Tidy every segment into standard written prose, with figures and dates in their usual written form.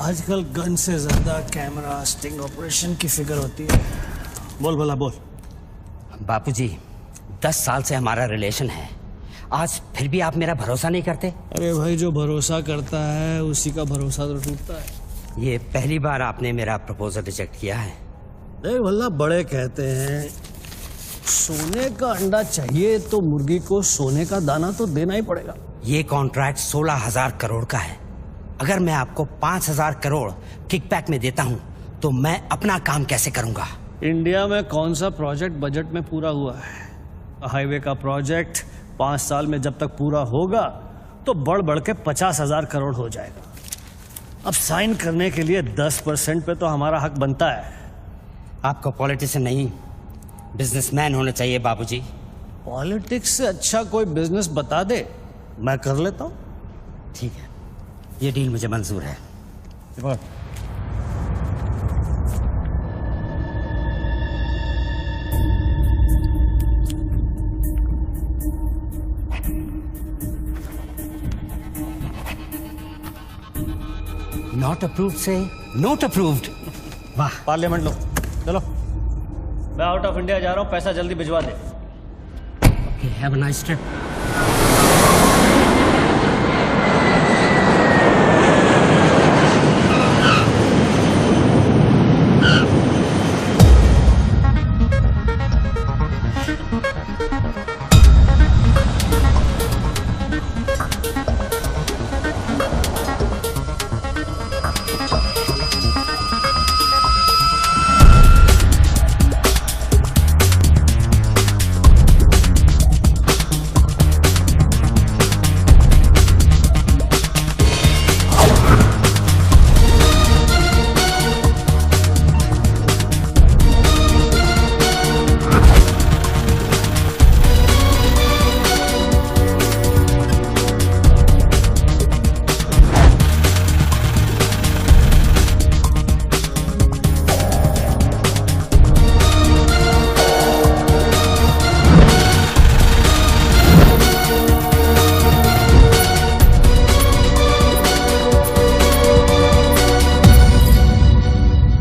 आजकल गन से ज्यादा कैमरा स्टिंग ऑपरेशन की फिक्र होती है। बोल भला बोल। बापूजी, 10 साल से हमारा रिलेशन है, आज फिर भी आप मेरा भरोसा नहीं करते? अरे भाई, जो भरोसा करता है उसी का भरोसा तो टूटता है। ये पहली बार आपने मेरा प्रपोजल रिजेक्ट किया है। देख भला, बड़े कहते हैं सोने का अंडा चाहिए तो मुर्गी को सोने का दाना तो देना ही पड़ेगा। ये कॉन्ट्रैक्ट 16,000 करोड़ का है। अगर मैं आपको 5,000 करोड़ किकबैक में देता हूं तो मैं अपना काम कैसे करूंगा? इंडिया में कौन सा प्रोजेक्ट बजट में पूरा हुआ है? हाईवे का प्रोजेक्ट 5 साल में जब तक पूरा होगा तो बढ़ बढ़ के 50,000 करोड़ हो जाएगा। अब साइन करने के लिए 10% पे तो हमारा हक बनता है। आपको पॉलिटिशियन नहीं, बिजनेसमैन होना चाहिए बाबूजी। पॉलिटिक्स से अच्छा कोई बिजनेस बता दे, मैं कर लेता हूं। ठीक है, ये डील मुझे मंजूर है। नॉट अप्रूव्ड से नॉट अप्रूव्ड। वाह। पार्लियामेंट लो, चलो। मैं आउट ऑफ इंडिया जा रहा हूं, पैसा जल्दी भिजवा दे। Okay, have a nice trip.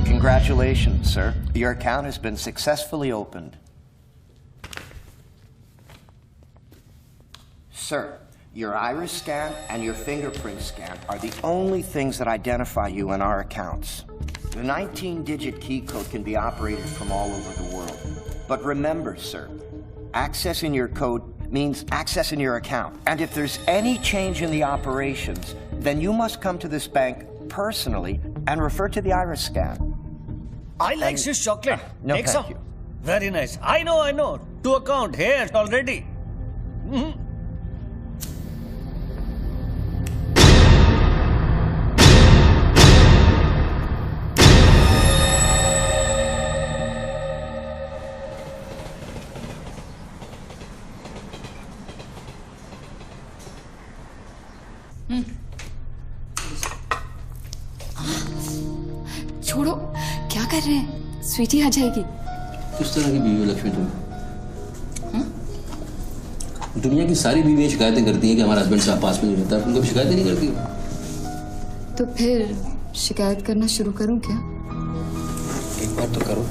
Congratulations, sir. Your account has been successfully opened. Sir, your iris scan and your fingerprint scan are the only things that identify you in our accounts. The 19-digit key code can be operated from all over the world. But remember, sir, accessing your code means accessing your account. And if there's any change in the operations, then you must come to this bank personally and refer to the iris scan. I like Swiss chocolate. No, Take thank some. you. Very nice. I know. To account here already. छोड़ो, क्या कर रहे हैं? स्वीटी आ जाएगी। किस तरह की बीवी हो लक्ष्मी तुम? दुनिया की सारी बीवियां शिकायतें करती हैं कि हमारा हस्बैंड साहब पास में नहीं रहता। तुम कभी शिकायतें नहीं करती हो? तो फिर शिकायत करना शुरू करूं क्या? एक बार तो करो,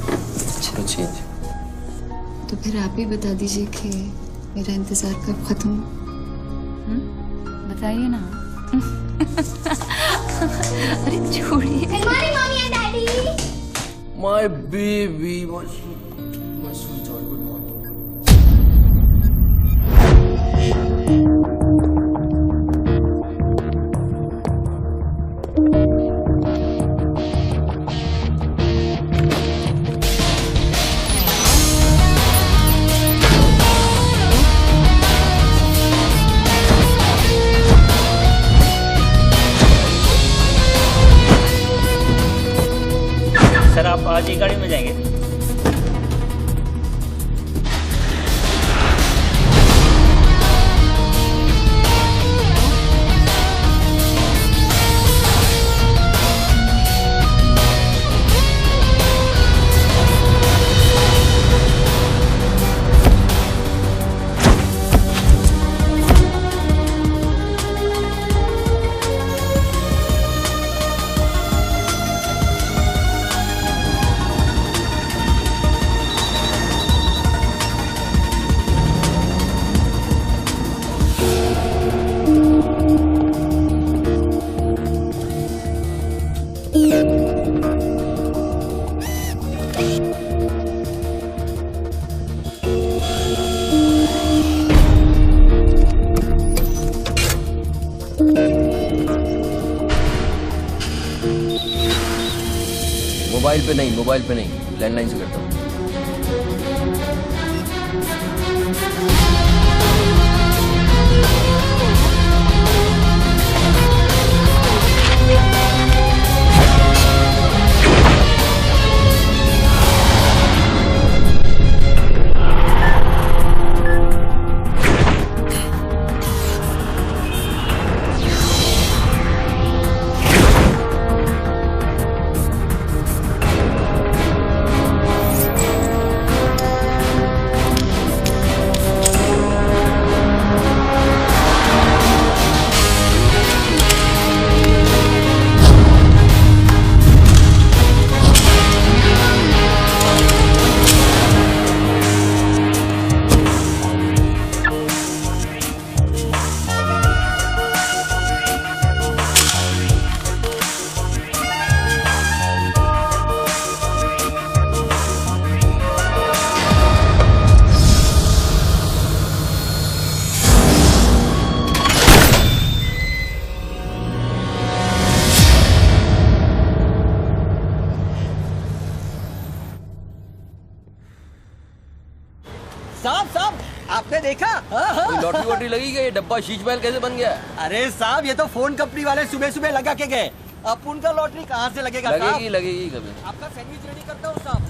चलो चेंज। तो फिर आप ही बता दीजिए कि मेरा इंतजार कब खत्म हो? बताइए ना। अरे छोड़िए। हमारी mummy and daddy. My baby, my sweetheart, good morning. Sir, आप आज ही गाड़ी में जाएंगे? मोबाइल पे नहीं, लैंडलाइन से करता हूँ। साहब आपने देखा? कोई लॉटरी वॉटरी लगी क्या? ये डब्बा शीश महल कैसे बन गया? अरे साहब ये तो फोन कंपनी वाले सुबह सुबह लगा के गए। अब उनका लॉटरी कहाँ से लगेगा? लगेगी कभी। आपका सैंडविच रेडी करता हूँ साहब।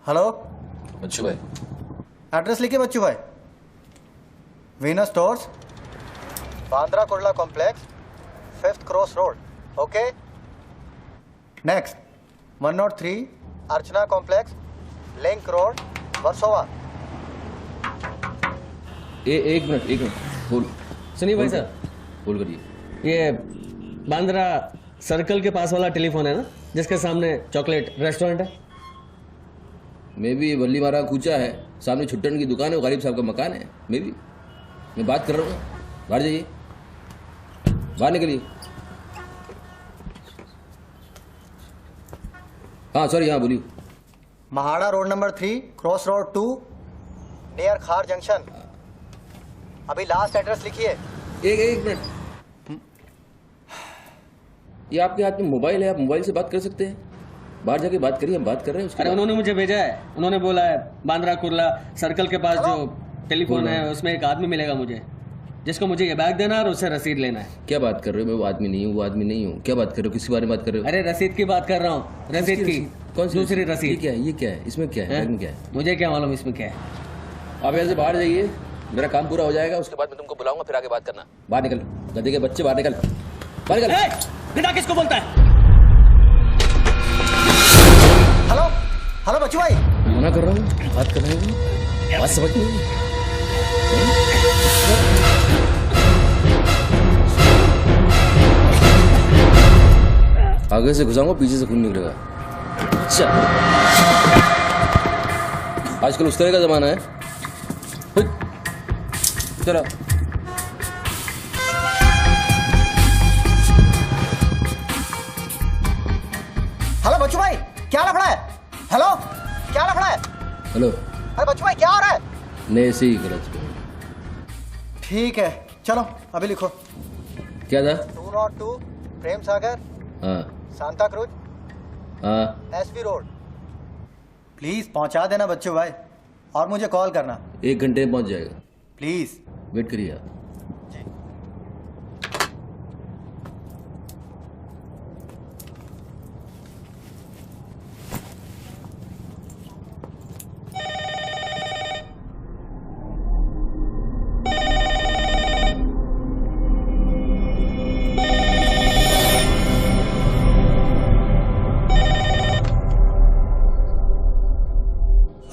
हेलो, बच्चू भाई, एड्रेस लिखिए बच्चू भाई। Venus stores, Bandra Kurla complex, 5th cross road. Okay. Next 103 अर्चना कॉम्प्लेक्स, लिंक रोड, वर्सोवा। एक मिनट बोल। सुनिए भाई साहब, बोल करिए। ये बांद्रा सर्कल के पास वाला टेलीफोन है ना, जिसके सामने चॉकलेट रेस्टोरेंट है? मे भी बल्ली मारा कूचा है, सामने छुट्टन की दुकान है, गरीब साहब का मकान है। मे भी मैं बात कर रहा हूँ, बाहर जाइए, बाहर निकलिए। हाँ सॉरी, हाँ बोलिए। MHADA road number 3 cross road 2 near खार जंक्शन। अभी लास्ट एड्रेस लिखिए। एक मिनट, ये आपके हाथ में मोबाइल है, आप मोबाइल से बात कर सकते हैं। बाहर जाके बात करिए, हम बात कर रहे हैं। अरे उन्होंने मुझे भेजा है, उन्होंने बोला है बांद्रा कुर्ला सर्कल के पास जो टेलीफोन है उसमें एक आदमी मिलेगा मुझे, जिसको मुझे ये बैग देना है और उससे रसीद लेना है। क्या बात कर रहे हो? मैं वो आदमी नहीं हूँ, क्या बात कर रहे हो? किसके बारे में बात कर रहे हो? अरे रसीद की बात कर रहा हूँ, रसीद की। कौन सी दूसरी ये रसीद? क्या है? इसमें क्या है? बैग में क्या है? मुझे क्या मालूम इसमें क्या है। आप यहाँ से बाहर जाइए, मेरा काम पूरा हो जाएगा, उसके बाद मैं तुमको बुलाऊंगा, फिर आगे बात करना। बाहर निकल, गधे के बच्चे, बाहर निकल, बाहर निकल। बिना किसको बोलता है? हेलो हेलो बच्चू भाई। मना कर रहा हूँ, बात कर रहे हो, बात समझ नहीं। आगे से घुसाऊंगा, पीछे से खून निकलेगा। चल, आजकल उस तरह का जमाना है। चलो हेलो बच्चू भाई, क्या लफड़ा है? हेलो, क्या लफड़ा है? हेलो, अरे बच्चू भाई क्या हो रहा है? नहीं ऐसे ही गलत। ठीक है चलो अभी लिखो। क्या था? 202 प्रेम सागर, हाँ सांता क्रूज, हाँ, एसबी रोड। प्लीज पहुंचा देना बच्चू भाई, और मुझे कॉल करना 1 घंटे में पहुंच जाएगा। प्लीज। वेट करिए आप।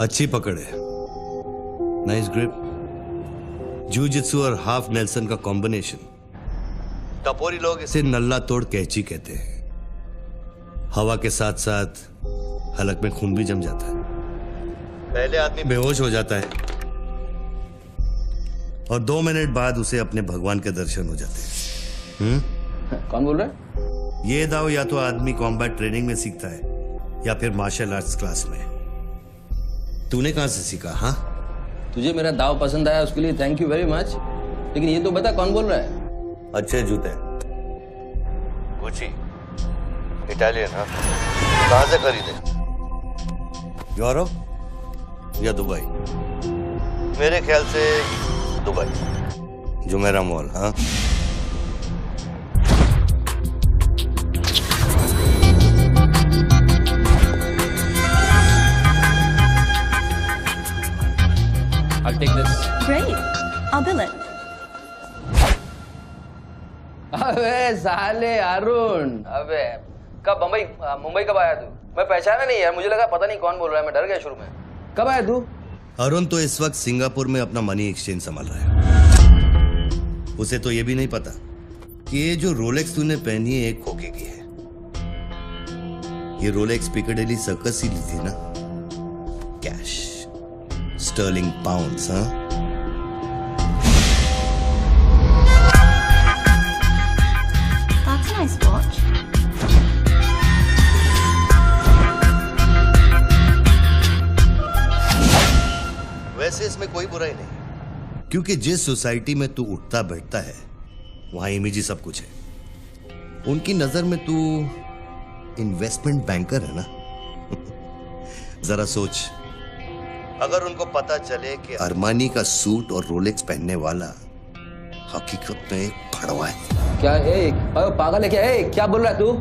अच्छी पकड़ है, नाइस ग्रिप। जूजित्सु और हाफ नेल्सन का कॉम्बिनेशन। टपोरी लोग इसे नल्ला तोड़ कैची कहते हैं। हवा के साथ साथ हलक में खून भी जम जाता है। पहले आदमी बेहोश हो जाता है और 2 मिनट बाद उसे अपने भगवान के दर्शन हो जाते हैं। कौन बोल रहा है? ये दाव या तो आदमी कॉम्बैट ट्रेनिंग में सीखता है या फिर मार्शल आर्ट्स क्लास में। तूने कहां से सीखा? हाँ, तुझे मेरा दाव पसंद आया उसके लिए थैंक यू वेरी मच, लेकिन ये तो बता कौन बोल रहा है? अच्छे जूते, गुची, इटालियन। हाँ, कहां से खरीदे? यूरोप या दुबई? मेरे ख्याल से दुबई, जुमेरा मॉल। हाँ, I'll take this. Great. I'll bill it. अबे साले अरुण, अबे कब मुंबई कब आया तू? मैं पहचाना नहीं यार, मुझे लगा पता नहीं कौन बोल रहा है, मैं डर गया शुरू में। कब आया तू? अरुण तो इस वक्त सिंगापुर में अपना मनी एक्सचेंज संभाल रहा है। उसे तो ये भी नहीं पता कि ये जो रोलेक्स तूने पहनी है एक खोखे की है। ये रोलेक्स पिकाडेली सर्कस ही ली थी ना? Cash, sterling pounds. हाँ, That's a nice watch. वैसे इसमें कोई बुराई नहीं, क्योंकि जिस सोसाइटी में तू उठता बैठता है वहां इमेज ही सब कुछ है। उनकी नजर में तू इन्वेस्टमेंट बैंकर है ना? जरा सोच, अगर उनको पता चले कि अरमानी का सूट और रोलेक्स पहनने वाला हकीकत में एक भड़वा है। क्या है? पागल है क्या? क्या बोल रहा है तू?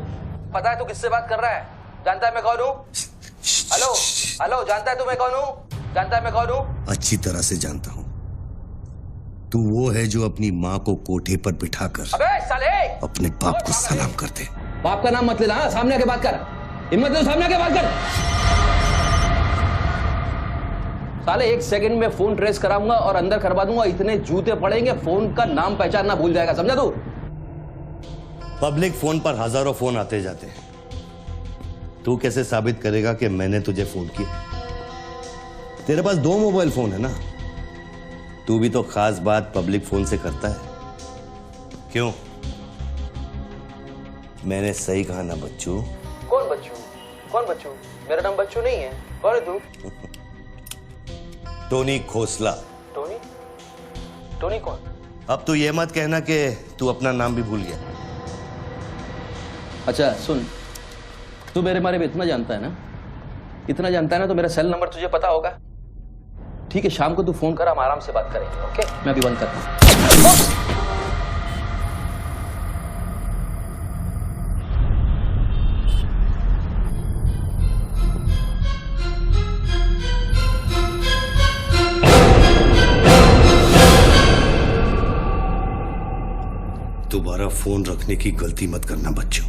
पता है तू किससे बात कर रहा है? जानता है मैं कौन हूँ? हेलो हेलो, जानता है तू मैं कौन हूँ? जानता है मैं कौन हूँ? अच्छी तरह से जानता हूं। तू वो है जो अपनी माँ को कोठे पर बिठाकर अबे साले अपने बाप को सलाम करते। बाप का नाम मत लेना, हाँ? सामने आके बात कर, हिम्मत है तो सामने आके बात कर। साले 1 सेकंड में फोन ट्रेस कराऊंगा और अंदर करवा दूंगा, इतने जूते पड़ेंगे फोन का नाम पहचानना भूल जाएगा, समझा तू? पब्लिक फोन पर हजारों फोन आते जाते हैं। तू कैसे साबित करेगा कि मैंने तुझे फोन किया? तेरे पास 2 मोबाइल फोन है ना? तू भी तो खास बात पब्लिक फोन से करता है। क्यों? मैंने सही कहा ना बच्चू? कौन बच्चू? कौन बच्चू? मेरा नाम बच्चू नहीं है। कौन है तू? टोनी खोसला। टोनी? टोनी कौन? अब तू ये मत कहना कि तू अपना नाम भी भूल गया। अच्छा सुन, तू मेरे बारे में इतना जानता है ना, इतना जानता है ना, तो मेरा सेल नंबर तुझे पता होगा। ठीक है, शाम को तू फोन कर, हम आराम से बात करेंगे। ओके, मैं अभी बंद करता हूं। दोबारा फोन रखने की गलती मत करना बच्चों,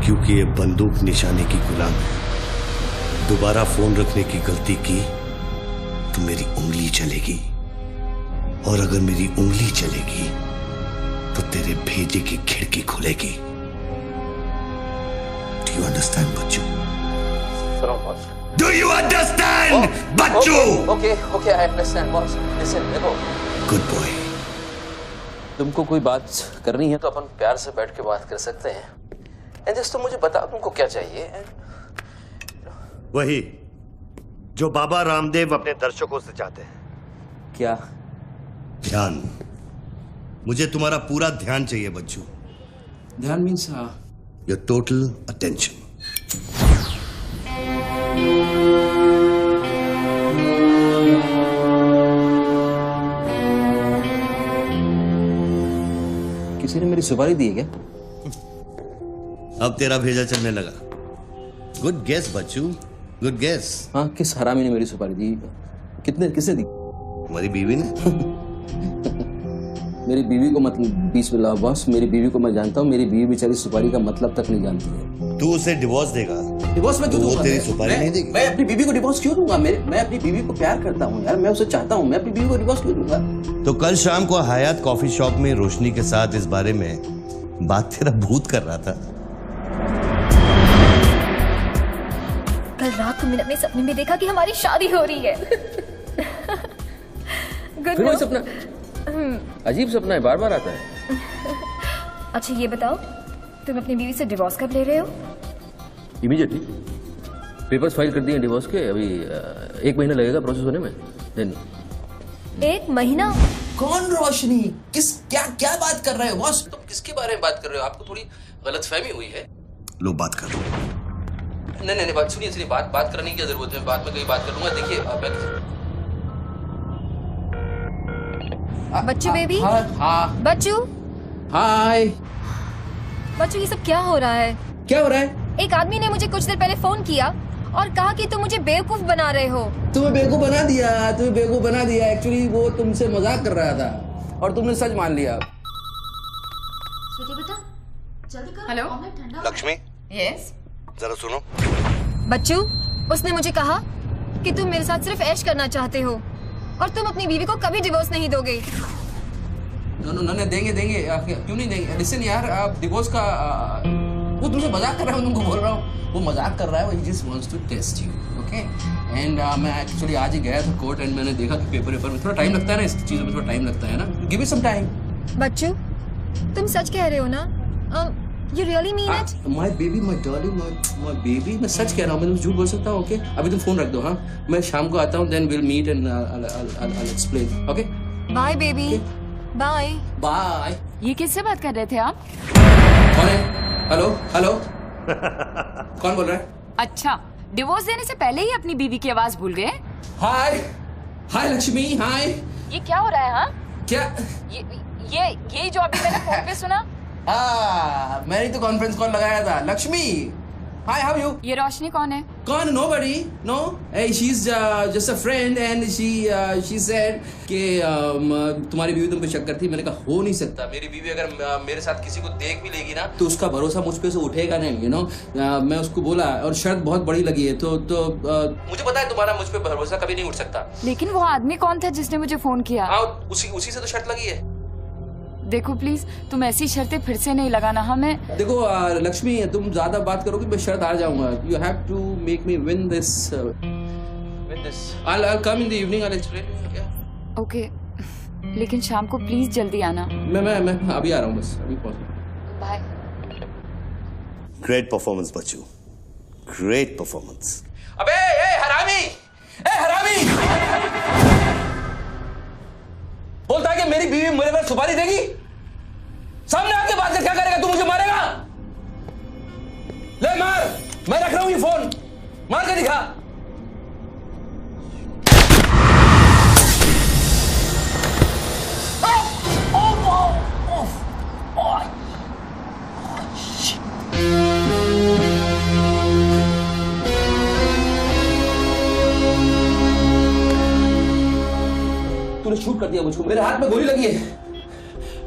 क्योंकि ये बंदूक निशाने की गुलाम है। दोबारा फोन रखने की गलती की तो मेरी उंगली चलेगी, और अगर मेरी उंगली चलेगी तो तेरे भेजे की खिड़की खुलेगी। डू यू अंडरस्टैंड बच्चों? डू यू अंडरस्टैंड बच्चों? Okay okay, I understand boss. Listen, देखो, गुड बॉय। तुमको कोई बात करनी है तो अपन प्यार से बैठ के बात कर सकते हैं। एंड जस्ट तुम मुझे बताओ तुमको क्या चाहिए। वही जो बाबा रामदेव अपने दर्शकों से चाहते हैं। क्या? ध्यान। मुझे तुम्हारा पूरा ध्यान चाहिए बच्चू। ध्यान मीन्स योर टोटल अटेंशन। किसी ने मेरी सुपारी दी है क्या? अब तेरा भेजा चलने लगा। गुड गेस बच्चू, गुड गेस। हाँ, किस हरामी ने मेरी सुपारी दी? किसने दी? तुम्हारी बीवी ने। मेरी बीवी को मतलब 20 मिला बॉस, मेरी बीवी को मैं जानता हूँ, मेरी बीवी बेचारी सुपारी का मतलब तक नहीं जानती है। तू उसे डिवोर्स देगा? डिवोर्स मैं क्यों दूंगा? वो तेरी सुपारी नहीं देगी? मैं अपनी बीवी को डिवोर्स क्यों दूंगा? मैं अपनी बीवी को प्यार करता हूँ यार, मैं उसे चाहता हूँ, मैं अपनी बीवी को डिवोर्स क्यों दूंगा? तो कल शाम को हयात कॉफी शॉप में रोशनी के साथ इस बारे में बात तेरा भूत कर रहा था। कल रात को मैंने अपने सपने में देखा कि हमारी शादी हो रही है। Good फिर वही no? सपना? अजीब सपना है, बार बार आता है। अच्छा ये बताओ, तुम अपनी बीवी से डिवोर्स कब ले रहे हो? इमीडिएटली। पेपर्स फाइल कर दिए डिवोर्स के, अभी 1 महीना लगेगा प्रोसेस होने में। देन 1 महीना? कौन रोशनी? क्या क्या बात कर रहे हो बॉस? तुम किसके बारे में बात कर रहे हो? आपको थोड़ी गलतफहमी हुई है। लो बात कर। नहीं बात सुनिए, बात करने की क्या जरूरत है? बाद में कहीं बात कर लूंगा। देखिए बच्चू बेबी। हाँ बच्चू। हाय। बच्चू ये सब क्या हो रहा है? क्या हो रहा है? एक आदमी ने मुझे कुछ देर पहले फोन किया और कहा कि तुम मुझे बेवकूफ बना रहे हो। तुम्हें बेवकूफ बना दिया। एक्चुअली वो तुमसे मजाक कर रहा था और तुमने सच मान लिया। बेटा जल्दी करो। हेलो लक्ष्मी। यस। जरा सुनो। बच्चू, उसने मुझे कहा कि तुम मेरे साथ सिर्फ ऐश करना चाहते हो और तुम अपनी बीवी को कभी डिवोर्स नहीं दोगे। नहीं देंगे। क्यों नहीं देंगे? लिसन यार, आप डिवोर्स का वो तुमसे मजाक कर रहा हूँ, तुमको बोल रहा हूँ। वो मजाक कर रहा है, वो just wants to test you, okay? And मैं एक्चुअली आज ही गया था कोर्ट एंड मैंने देखा कि पेपर में थोड़ा टाइम लगता है ना, इस चीज़ों में थोड़ा टाइम लगता है ना। Give me some time. बच्चू, तुम सच कह रहे हो ना? You really mean it? My baby, my darling, my baby, मैं सच कह रहा हूँ। मैं तुम झूठ बोल सकता हूँ, ओके? अभी तुम फोन रख दो, हाँ? मैं शाम को आता हूँ, then we'll meet and I'll explain, okay? Bye baby. Bye. Bye. ये किससे बात कर रहे थे आप? कौन है? हेलो कौन बोल रहा है? अच्छा, डिवोर्स देने से पहले ही अपनी बीवी की आवाज भूल गए? हाय लक्ष्मी, हाय। ये क्या हो रहा है? हाँ क्या? ये जो अभी मैंने फोन पे सुना। मैंने तो कॉन्फ्रेंस कॉल लगाया था। Lakshmi, hi, how you? ये रोशनी कौन है? कौन? Nobody, no. She is just a friend and she said कि तुम्हारी बीवी तुम पे शक करती। मैंने कहा हो नहीं सकता, मेरी बीवी अगर मेरे साथ किसी को देख भी लेगी ना तो उसका भरोसा मुझ पे से उठेगा नहीं, यू नो। मैं उसको बोला और शर्त बहुत बड़ी लगी है, तो मुझे पता है तुम्हारा मुझ पे भरोसा कभी नहीं उठ सकता। लेकिन वो आदमी कौन था जिसने मुझे फोन किया? उसी से तो शर्त लगी है। देखो प्लीज, तुम ऐसी शर्तें फिर से नहीं लगाना। हमें देखो लक्ष्मी, तुम ज्यादा बात करोगे मैं शर्त हार जाऊंगा। You have to make me win this. I'll come in the evening, I'll explain. Yeah. Okay, लेकिन शाम को प्लीज जल्दी आना। मैं अभी आ रहा हूँ, बस अभी पहुंच। बाय। ग्रेट परफॉर्मेंस बच्चू, ग्रेट परफॉर्मेंस। अबे हरामी, बोलता है कि मेरी बीवी मेरे पर सुपारी देगी। सामने आके बात कर, क्या करेगा? तू मुझे मारेगा? ले मार, मैं रख रहा हूं ये फोन, मार के दिखा। तूने शूट कर दिया मुझको, मेरे हाथ में गोली लगी है,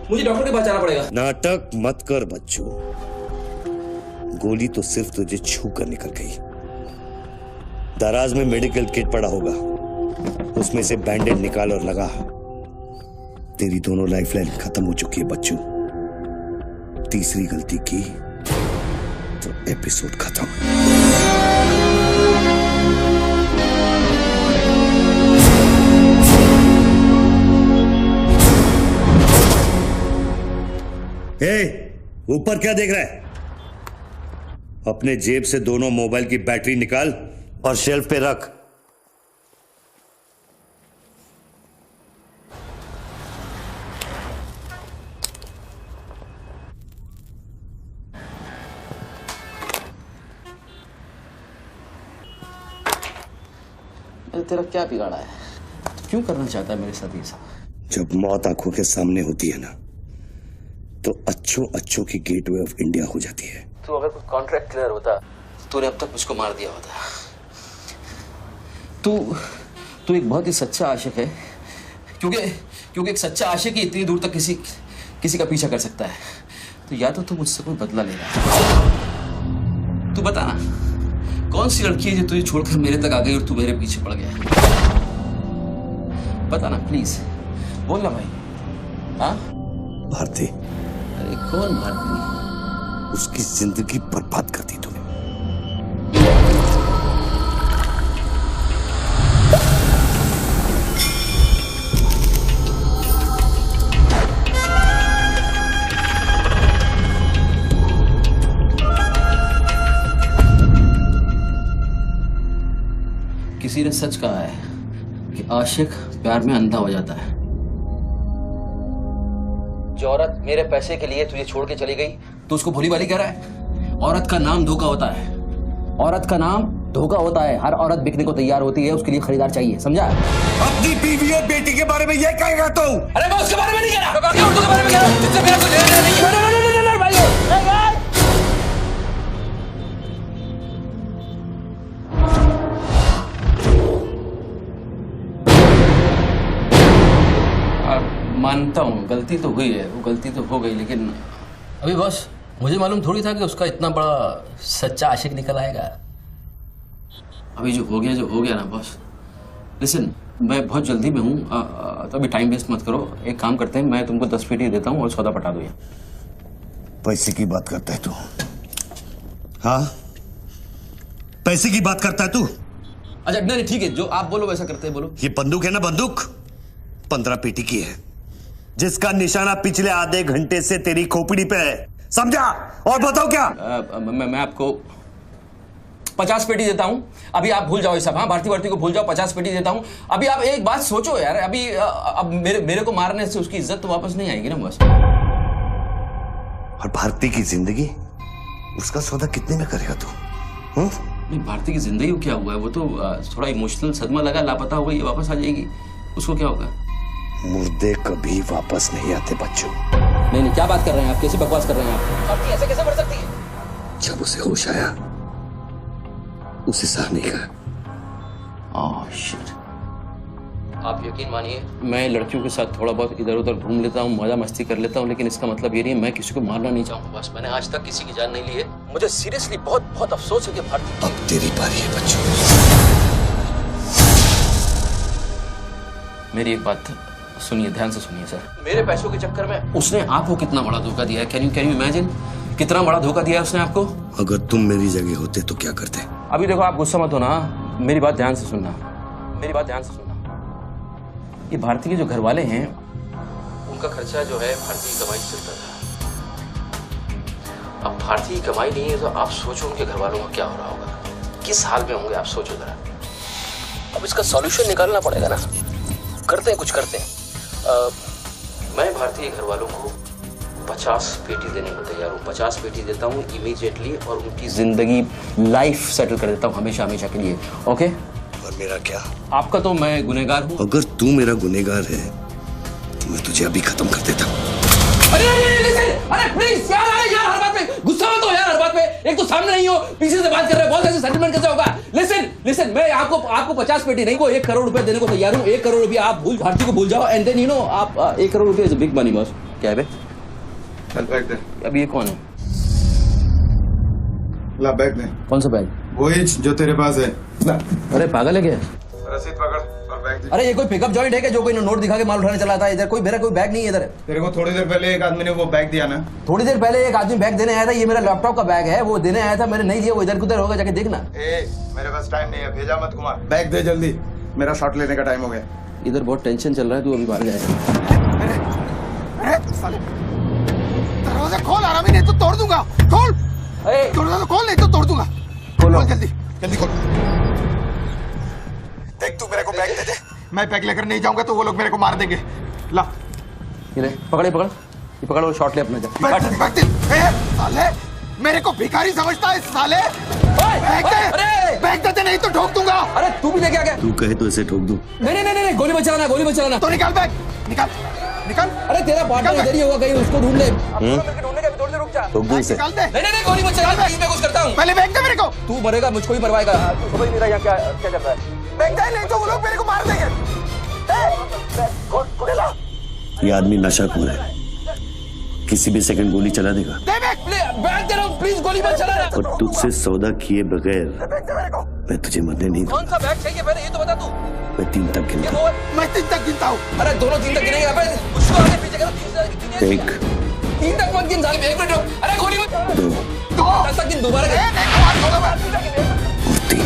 मुझे डॉक्टर के पास जाना पड़ेगा। नाटक मत कर बच्चू, गोली तो सिर्फ तुझे छू कर निकल गई। दराज में मेडिकल किट पड़ा होगा, उसमें से बैंडेड निकाल और लगा। तेरी दोनों लाइफलाइन खत्म हो चुकी है बच्चू। तीसरी गलती की तो एपिसोड खत्म। ऊपर क्या देख रहा है? अपने जेब से दोनों मोबाइल की बैटरी निकाल और शेल्फ पे रख। तेरा क्या बिगाड़ा है? क्यों करना चाहता है मेरे साथ ये सब? जब मौत आंखों के सामने होती है ना, तो अच्छों की गेटवे ऑफ इंडिया हो जाती है। तो अगर कुछ कॉन्ट्रैक्ट क्लियर होता तो तूने अब तक मुझको मार दिया होता। तू एक बहुत ही सच्चा आशिक है, क्योंकि एक सच्चा आशिक ही इतनी दूर तक किसी का पीछा कर सकता है। तो या तो तू मुझसे कोई बदला ले रहा है। तू बता ना, कौन सी लड़की है जो तुझे छोड़कर मेरे तक आ गई और तू मेरे पीछे पड़ गया? बता ना प्लीज, बोल ना भाई। हाँ भारती। अरे कौन भारती? उसकी जिंदगी बर्बाद कर दी तूने। किसी ने सच कहा है कि आशिक प्यार में अंधा हो जाता है। जो औरत मेरे पैसे के लिए तुझे छोड़ के चली गई तो उसको भोली भाली कह रहा है। औरत का नाम धोखा होता है, औरत का नाम धोखा होता है। हर औरत बिकने को तैयार होती है, उसके लिए खरीदार चाहिए, समझा? अपनी बीवी और बेटी के बारे में ये कहेगा तू? अरे मैं उसके बारे में नहीं कह रहा, मैं उर्दू के बारे में कह रहा हूं, जिससे मेरा कुछ लेना नहीं है। मानता हूँ गलती तो हुई है, वो गलती तो हो गई, लेकिन अभी बॉस मुझे मालूम थोड़ी था कि उसका इतना बड़ा सच्चा आशिक निकल आएगा। अभी जो हो गया ना बॉस। लिसन, मैं बहुत जल्दी में हूँ, तो अभी टाइम वेस्ट मत करो। एक काम करते हैं, मैं तुमको 10 पेटी देता हूँ और सौदा पटा दो। पैसे की बात करता है तू? हाँ, पैसे की बात करता है तू? अच्छा नहीं ठीक है, जो आप बोलो वैसा करते हैं, बोलो। ये बंदूक है ना, बंदूक 15 पेटी की है, जिसका निशाना पिछले आधे घंटे से तेरी खोपड़ी पे है, समझा? और बताओ क्या? मैं आपको 50 पेटी देता हूं। अभी आप भूल जाओ ये सब। हाँ, भारती को भूल जाओ, 50 पेटी देता हूं। अभी आप एक बात सोचो यार, अभी अब मेरे को मारने से उसकी इज्जत तो वापस नहीं आएगी ना बस। और भारती की जिंदगी, उसका सौदा कितने में करेगा तू? नहीं, भारती की जिंदगी को क्या हुआ है? वो तो थोड़ा इमोशनल सदमा लगा, लापता हो गई, वापस आ जाएगी। उसको क्या होगा? मुर्दे कभी वापस नहीं आते बच्चों। नहीं, क्या बात कर रहे हैं आप? कैसे बकवास कर रहे हैं आप? भारती ऐसे कैसे मर सकती है? जब उसे होश आया, उसे सह नहीं कहा। शिट। आप यकीन मानिए, मैं लड़कियों के साथ थोड़ा बहुत इधर उधर घूम लेता हूँ, मजा मस्ती कर लेता हूँ, लेकिन इसका मतलब ये नहीं है मैं किसी को मारना नहीं चाहूंगा। बस मैंने आज तक किसी की जान नहीं ली है। मुझे सीरियसली बहुत बहुत अफसोस है कि भारती। अब तेरी बारी है बच्चों। मेरी एक बात सुनिए, ध्यान से सुनिए सर। मेरे पैसों के चक्कर में उसने आपको कितना बड़ा धोखा दिया है? कैन यू इमेजिन कितना बड़ा धोखा दिया है उसने आपको? अगर तुम मेरी जगह होते तो क्या करते? अभी देखो, आप गुस्सा मत होना, मेरी बात ध्यान से सुनना, मेरी बात ध्यान से सुनना। ये भारती के जो घर वाले हैं, उनका खर्चा जो है भारती की कमाई से चलता था। अब भारती की कमाई नहीं है तो आप सोचो उनके घर वालों का क्या हो रहा होगा, किस हाल में होंगे, आप सोचो जरा। अब इसका सॉल्यूशन निकालना पड़ेगा ना। करते हैं, कुछ करते हैं। मैं भारतीय घर वालों को 50 पेटी देने को तैयार हूँ। 50 पेटी देता हूँ इमीडिएटली, और उनकी जिंदगी लाइफ सेटल कर देता हूँ हमेशा हमेशा के लिए। ओके? और मेरा क्या? आपका तो मैं गुनहगार हूँ। अगर तू मेरा गुनहगार है तो मैं तुझे अभी खत्म कर देता हूँ। अरे प्लीज यार, यार हर बात पे गुस्सा मत हो यार, हर बात पे। एक तो सामने नहीं हो, पीछे से बात कर रहे हो, बहुत ऐसे सेटलमेंट कैसे होगा? लिसन, मैं आपको 50 पेटी नहीं, को 1 करोड़ रुपए देने को तैयार हूँ। 1 करोड़ रुपया आप भारती को भूल जाओ, एंड देन आप 1 करोड़ रुपया is a big money boss. क्या है बे? चल बैग दे। अब ये कौन है? ला बैग दे। कौन सा बैग? वही जो तेरे पास है। अरे पागल है क्या? रसीद पकड़ और बैग दे। अरे ये कोई पिकअप जॉइंट है क्या जो कोई नोट दिखा के माल उठाने चला था? इधर कोई मेरा कोई बैग नहीं है इधर। तेरे को थोड़ी देर पहले एक आदमी ने वो बैग दिया ना? थोड़ी देर पहले एक आदमी बैग देने आया था। ये मेरा लैपटॉप का बैग है, वो देने आया था, मैंने नहीं दिया। वो इधर उधर होगा, जाके देखना। मेरे पास टाइम नहीं है, भेजा मत कुमार। बैग दे जल्दी, मेरा शॉट लेने का टाइम हो गया। इधर बहुत टेंशन चल रहा है, तू अभी बाहर जाएगा। दरवाजा खोल, आराम ही नहीं तो तोड़ दूंगा। खोल दरवाजा, खोल नहीं तो तोड़ दूंगा। खोल जल्दी जल्दी खोल। देख तू मेरे को बैग दे दे, मैं बैग लेकर नहीं जाऊंगा तो वो लोग मेरे को मार देंगे। ला ये ले, पकड़ ये पकड़ और शॉट ले अपना। बैग दे। साले मेरे को भिखारी समझता है साले। बैग दे नहीं तो ठोक दूंगा। अरे तू भी लेके आ गया? तू कहे तो इसे ठोक दूं? नहीं, गोली बचाना। तो निकाल बैग, निकाल। अरे तेरा पार्टनर इधर ही होगा, कहीं उसको ढूंढ ले। ढूंढने का भी थोड़ी देर रुक जा। ठोक दूं इसे? नहीं, गोली बचाना, मैं कुछ करता हूँ। पहले बैग दे मेरे को। तू मरेगा, मुझको ही मरवाएगा। तू समझ नहीं रहा यहाँ क्या चल रहा है। बैग दे नहीं तो वो लोग मेरे को मार देंगे। ये आदमी नशाखोर है, किसी भी सेकंड गोली चला देगा। बैग दे रहा हूँ, प्लीज गोली मत चलाना। और तुझसे सौदा किए बगैर मैं तुझे मरने नहीं दूंगा। कौन सा बैग चाहिए पहले ये तो बता तू। मैं 3 तक गिनता हूँ। मैं 3 तक गिनता हूँ। अरे दोनों 3 तक गिनेंगे। उसको आगे पीछे करो। 1 3 तक मत गिन साले, 1 मिनट रुक। अरे गोली मत। 2 10 तक गिन दोबारा। और 3।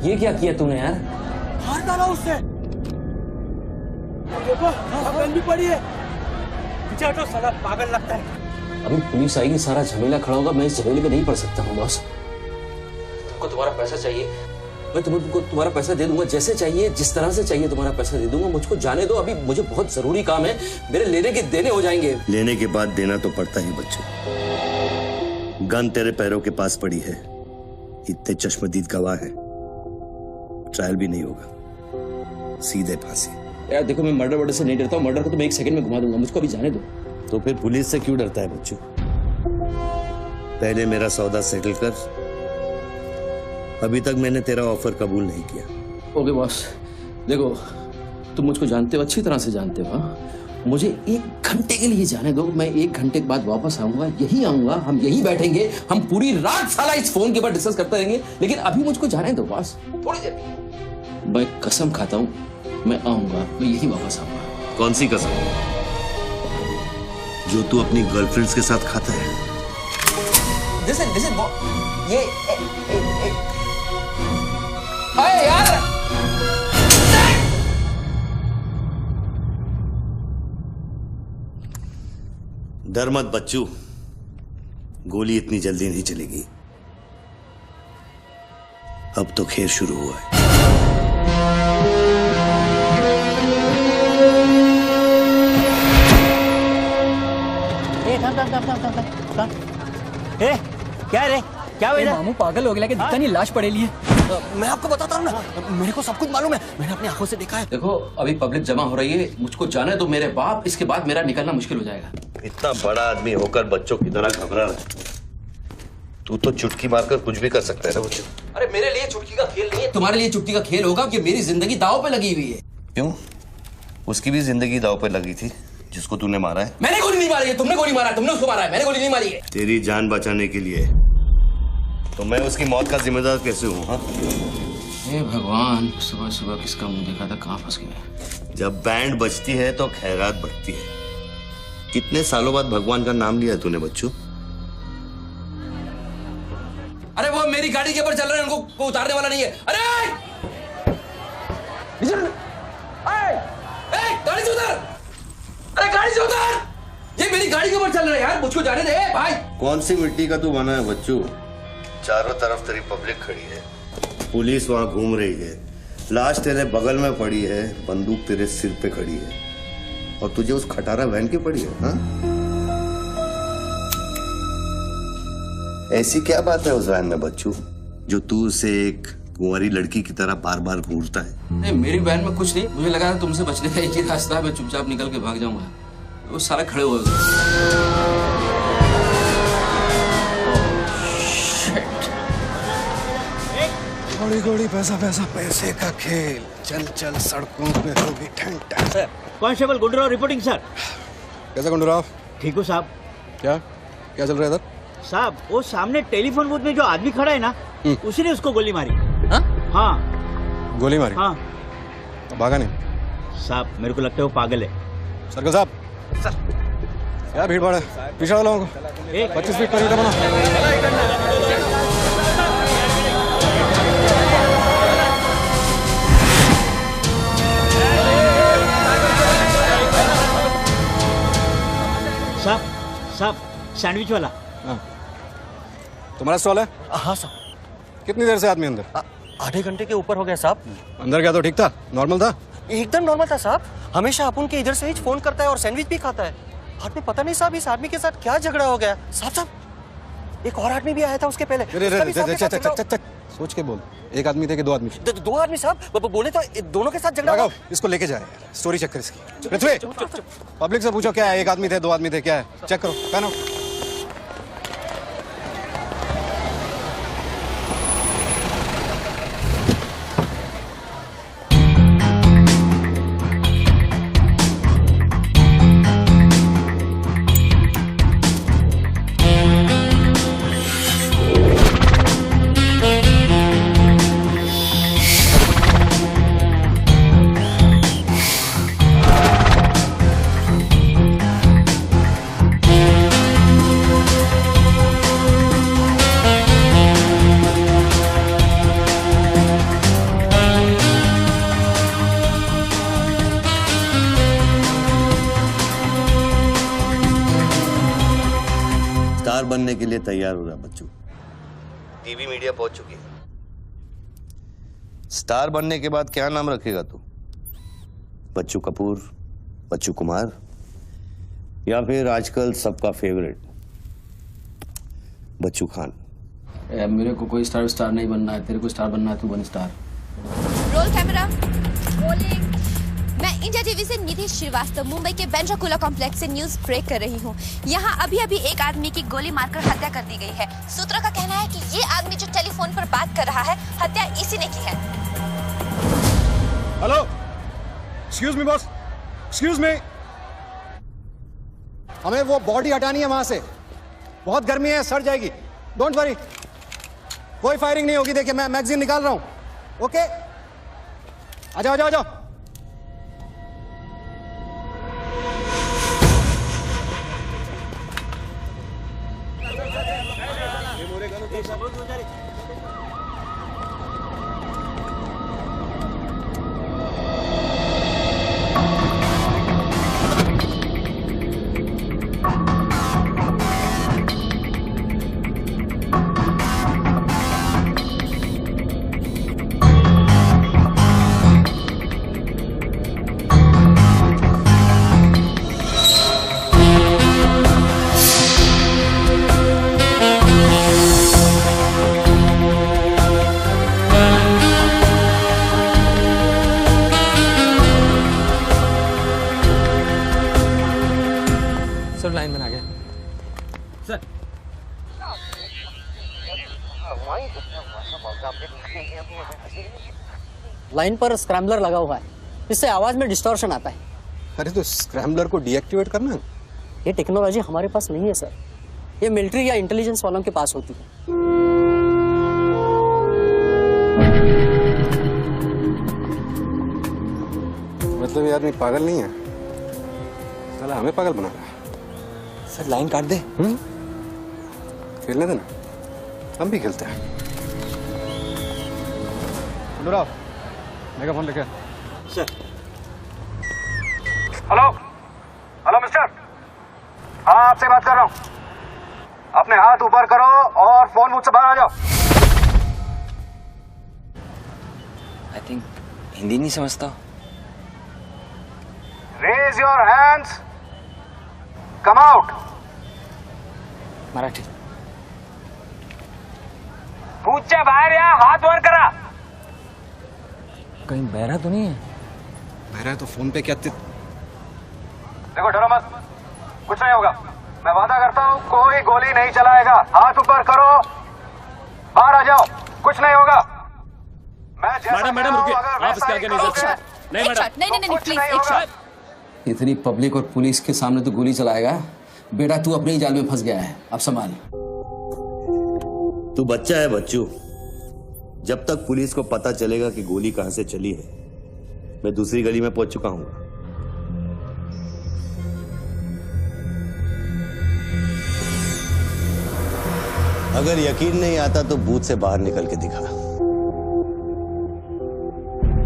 ये क्या किया तूने यार? मार डाला उससे। देखो गन भी पड़ी है। पीछे हटो साला पागल लगता है। अभी पुलिस आएगी, सारा झमेला खड़ा होगा। मैं इस झमेले में नहीं पड़ सकता हूँ बॉस। तुमको तुम्हारा पैसा चाहिए, मैं तुमको तुम्हारा पैसा दे दूंगा। जैसे चाहिए, जिस तरह से चाहिए तुम्हारा पैसा दे दूंगा। मुझको जाने दो, अभी मुझे बहुत जरूरी काम है। मेरे लेने के देने हो जाएंगे। लेने के बाद देना तो पड़ता ही बच्चे। गन तेरे पैरों के पास पड़ी है, इतने चश्मदीद गवाह है, ट्रायल भी नहीं होगा, सीधे फांसी। यार देखो, मैं मर्डर से नहीं डरता हूँ। मर्डर को तो मैं 1 सेकंड में घुमा दूंगा। मुझको अभी जाने दो। तो फिर पुलिस से क्यों डरता है बच्चों? पहले मेरा सौदा सेटल कर। अभी तक मैंने तेरा ऑफर कबूल नहीं किया। ओके बॉस, देखो तुम मुझको जानते हो, अच्छी तरह से जानते हो। हाँ? मुझे 1 घंटे के लिए जाने दो। मैं 1 घंटे के बाद वापस आऊंगा, यही आऊंगा, हम यही बैठेंगे, हम पूरी रात साला इस फोन के ऊपर डिस्कस करते रहेंगे। लेकिन अभी मुझको जाने दो बॉस, थोड़ी देर। मैं कसम खाता हूँ, मैं आऊंगा, मैं यही वापस आऊंगा। कौन सी कसम? जो तू अपनी गर्लफ्रेंड्स के साथ खाता है? Listen, ये अरे यार, डर मत बच्चू, गोली इतनी जल्दी नहीं चलेगी। अब तो खेल शुरू हुआ है। क्या रे, क्या हुआ? मामू पागल हो गया कि दिखता नहीं, लाश पड़ेली है। मैं आपको बताता हूँ ना, मेरे को सब कुछ मालूम है, मैंने अपनी आंखों से देखा है। देखो अभी पब्लिक जमा हो रही है, मुझको जाने दो मेरे बाप। इसके बाद मेरा निकलना मुश्किल हो जाएगा। इतना बड़ा आदमी होकर बच्चों की तरह घबरा रहा है। तू तो चुटकी मारकर कुछ भी कर सकता है ना बच्चों। अरे मेरे लिए चुटकी का खेल नहीं है, तुम्हारे लिए चुटकी का खेल होगा कि मेरी जिंदगी दांव पे लगी हुई है। क्यों? उसकी भी जिंदगी दांव पे लगी थी जिसको तूने मारा है। मैंने गोली नहीं मारी है, तुमने गोली मारा है, तुमने उसको मारा है, मैंने गोली नहीं मारी है। तेरी जान बचाने के लिए तो मैं उसकी मौत का जिम्मेदार कैसे हूँ? हाँ, हे भगवान, सुबह सुबह किसका मुंह देखा था, कहाँ फंस गया। जब बैंड बजती है तो खैरात बढ़ती है। कितने सालों बाद भगवान का नाम लिया तूने बच्चू? अरे वो मेरी गाड़ी के ऊपर चल रहे हैं, उनको उतारने वाला नहीं है। अरे गाड़ी से उतर! अरे गाड़ी से उतर! ये मेरी गाड़ी के ऊपर चल रहा है यार, मुझको जाने दे भाई। कौन सी मिट्टी का तू बना है बच्चू? चारों तरफ तेरी पब्लिक खड़ी है, पुलिस वहां घूम रही है, लाश तेरे बगल में पड़ी है, बंदूक तेरे सिर पे खड़ी है, और तुझे उस खटारा वैन की पड़ी है। हाँ? ऐसी क्या बात है उस वैन में बच्चू जो तू उसे एक कुंवारी लड़की की तरह बार बार घूरता है? नहीं, मेरी वैन में कुछ नहीं। मुझे लगा था तुमसे बचने का एक ही रास्ता है, मैं चुपचाप निकल के भाग जाऊंगा। वो सारे खड़े हुए। गोली गोली पैसा पैसा पैसे का खेल, चल चल सड़कों पे होगी ठंड। Sir, constable Gundurao reporting sir. कैसा गुंडूराव? ठीक हो साहब। क्या क्या चल रहा है इधर? साहब वो सामने टेलीफोन बूथ में जो आदमी खड़ा है ना, उसी ने उसको गोली मारी। हाँ गोली मारी? हाँ। भागा नहीं? साहब मेरे को लगता है वो पागल है। सर्कल साहब। सर क्या भीड़ भाड़ है, पीछे वालों को 25 फीट पर बना। साहब साहब सैंडविच वाला। तुम्हारा स्टॉल है? हाँ साहब। कितनी देर से आदमी अंदर? आधे घंटे के ऊपर हो गया साहब। अंदर गया तो ठीक था, नॉर्मल था? एकदम नॉर्मल था साहब। हमेशा अपुन के इधर से ही फोन करता है और सैंडविच भी खाता है। आदमी पता नहीं साहब इस आदमी के साथ क्या झगड़ा हो गया। साहब साहब एक और आदमी भी आया था उसके पहले। सोच के बोल, एक आदमी थे कि 2 आदमी थे? 2 आदमी साहब, बोले तो दोनों के साथ झगड़ा। इसको लेके जाए, स्टोरी चेक कर इसकी। पृथ्वी, पब्लिक से पूछो क्या है, 1 आदमी थे 2 आदमी थे, क्या है चेक करो। पहनो। स्टार बनने के लिए तैयार हो रहा बच्चू। टीवी मीडिया पहुंच चुकी है। स्टार बनने के बाद क्या नाम रखेगा तू? बच्चू कपूर, बच्चू कुमार, या फिर आजकल सबका फेवरेट बच्चू खान? मेरे को कोई स्टार नहीं बनना है, तेरे को स्टार बनना है, तू बन स्टार। Roll camera, rolling. मैं इंडिया टीवी से निधि श्रीवास्तव मुंबई के बेंड्रा कॉम्प्लेक्स से न्यूज ब्रेक कर रही हूँ। यहाँ अभी एक आदमी की गोली मारकर हत्या कर दी गई है। सूत्रों का कहना है कि ये आदमी जो टेलीफोन पर बात कर रहा है, हत्या इसी ने की है। Hello, excuse me boss, excuse me. हमें वो बॉडी हटानी है वहां से, बहुत गर्मी है, सड़ जाएगी। डोंट वरी, कोई फायरिंग नहीं होगी। देखिए मैं मैगजीन निकाल रहा हूं। ओके, आ जाओ, आ जाओ, आ जाओ। लाइन में आ गया सर। लाइन पर स्क्रैम्बलर लगा हुआ है, इससे आवाज में डिस्टॉर्शन आता है। अरे तो स्क्रैम्बलर को डीएक्टिवेट करना। ये टेक्नोलॉजी हमारे पास नहीं है सर, ये मिलिट्री या इंटेलिजेंस वालों के पास होती है। मतलब ये आदमी पागल नहीं है, साला हमें पागल बना रहा है। सर लाइन काट दे। खेलने देना, हम भी खेलते हैं। अनुराग, मेगाफोन लेके। सर। हेलो, हेलो मिस्टर, हाँ आपसे बात कर रहा हूँ। अपने हाथ ऊपर करो और फोन मुझसे बाहर आ जाओ। आई थिंक हिंदी नहीं समझता। Raise your hands, come out. Marathi. पूछे बाहर या हाथ ऊपर करा। कहीं बहरा तो नहीं है? बहरा है तो फोन पे क्या देखो डरो मत, कुछ नहीं होगा। मैं वादा करता हूँ कोई गोली नहीं चलाएगा। हाथ ऊपर करो, बाहर आ जाओ, कुछ नहीं होगा। मैडम रुकिए, आप इसके आगे नहीं जा सकते। नहीं मैडम, नहीं प्लीज, एक शॉट। इतनी पब्लिक और पुलिस के सामने तो गोली चलाएगा? बेटा तू अपने ही जाल में फंस गया है, अब संभाल। तू बच्चा है बच्चू। जब तक पुलिस को पता चलेगा कि गोली कहां से चली है, मैं दूसरी गली में पहुंच चुका हूं। अगर यकीन नहीं आता तो बूथ से बाहर निकल के दिखा।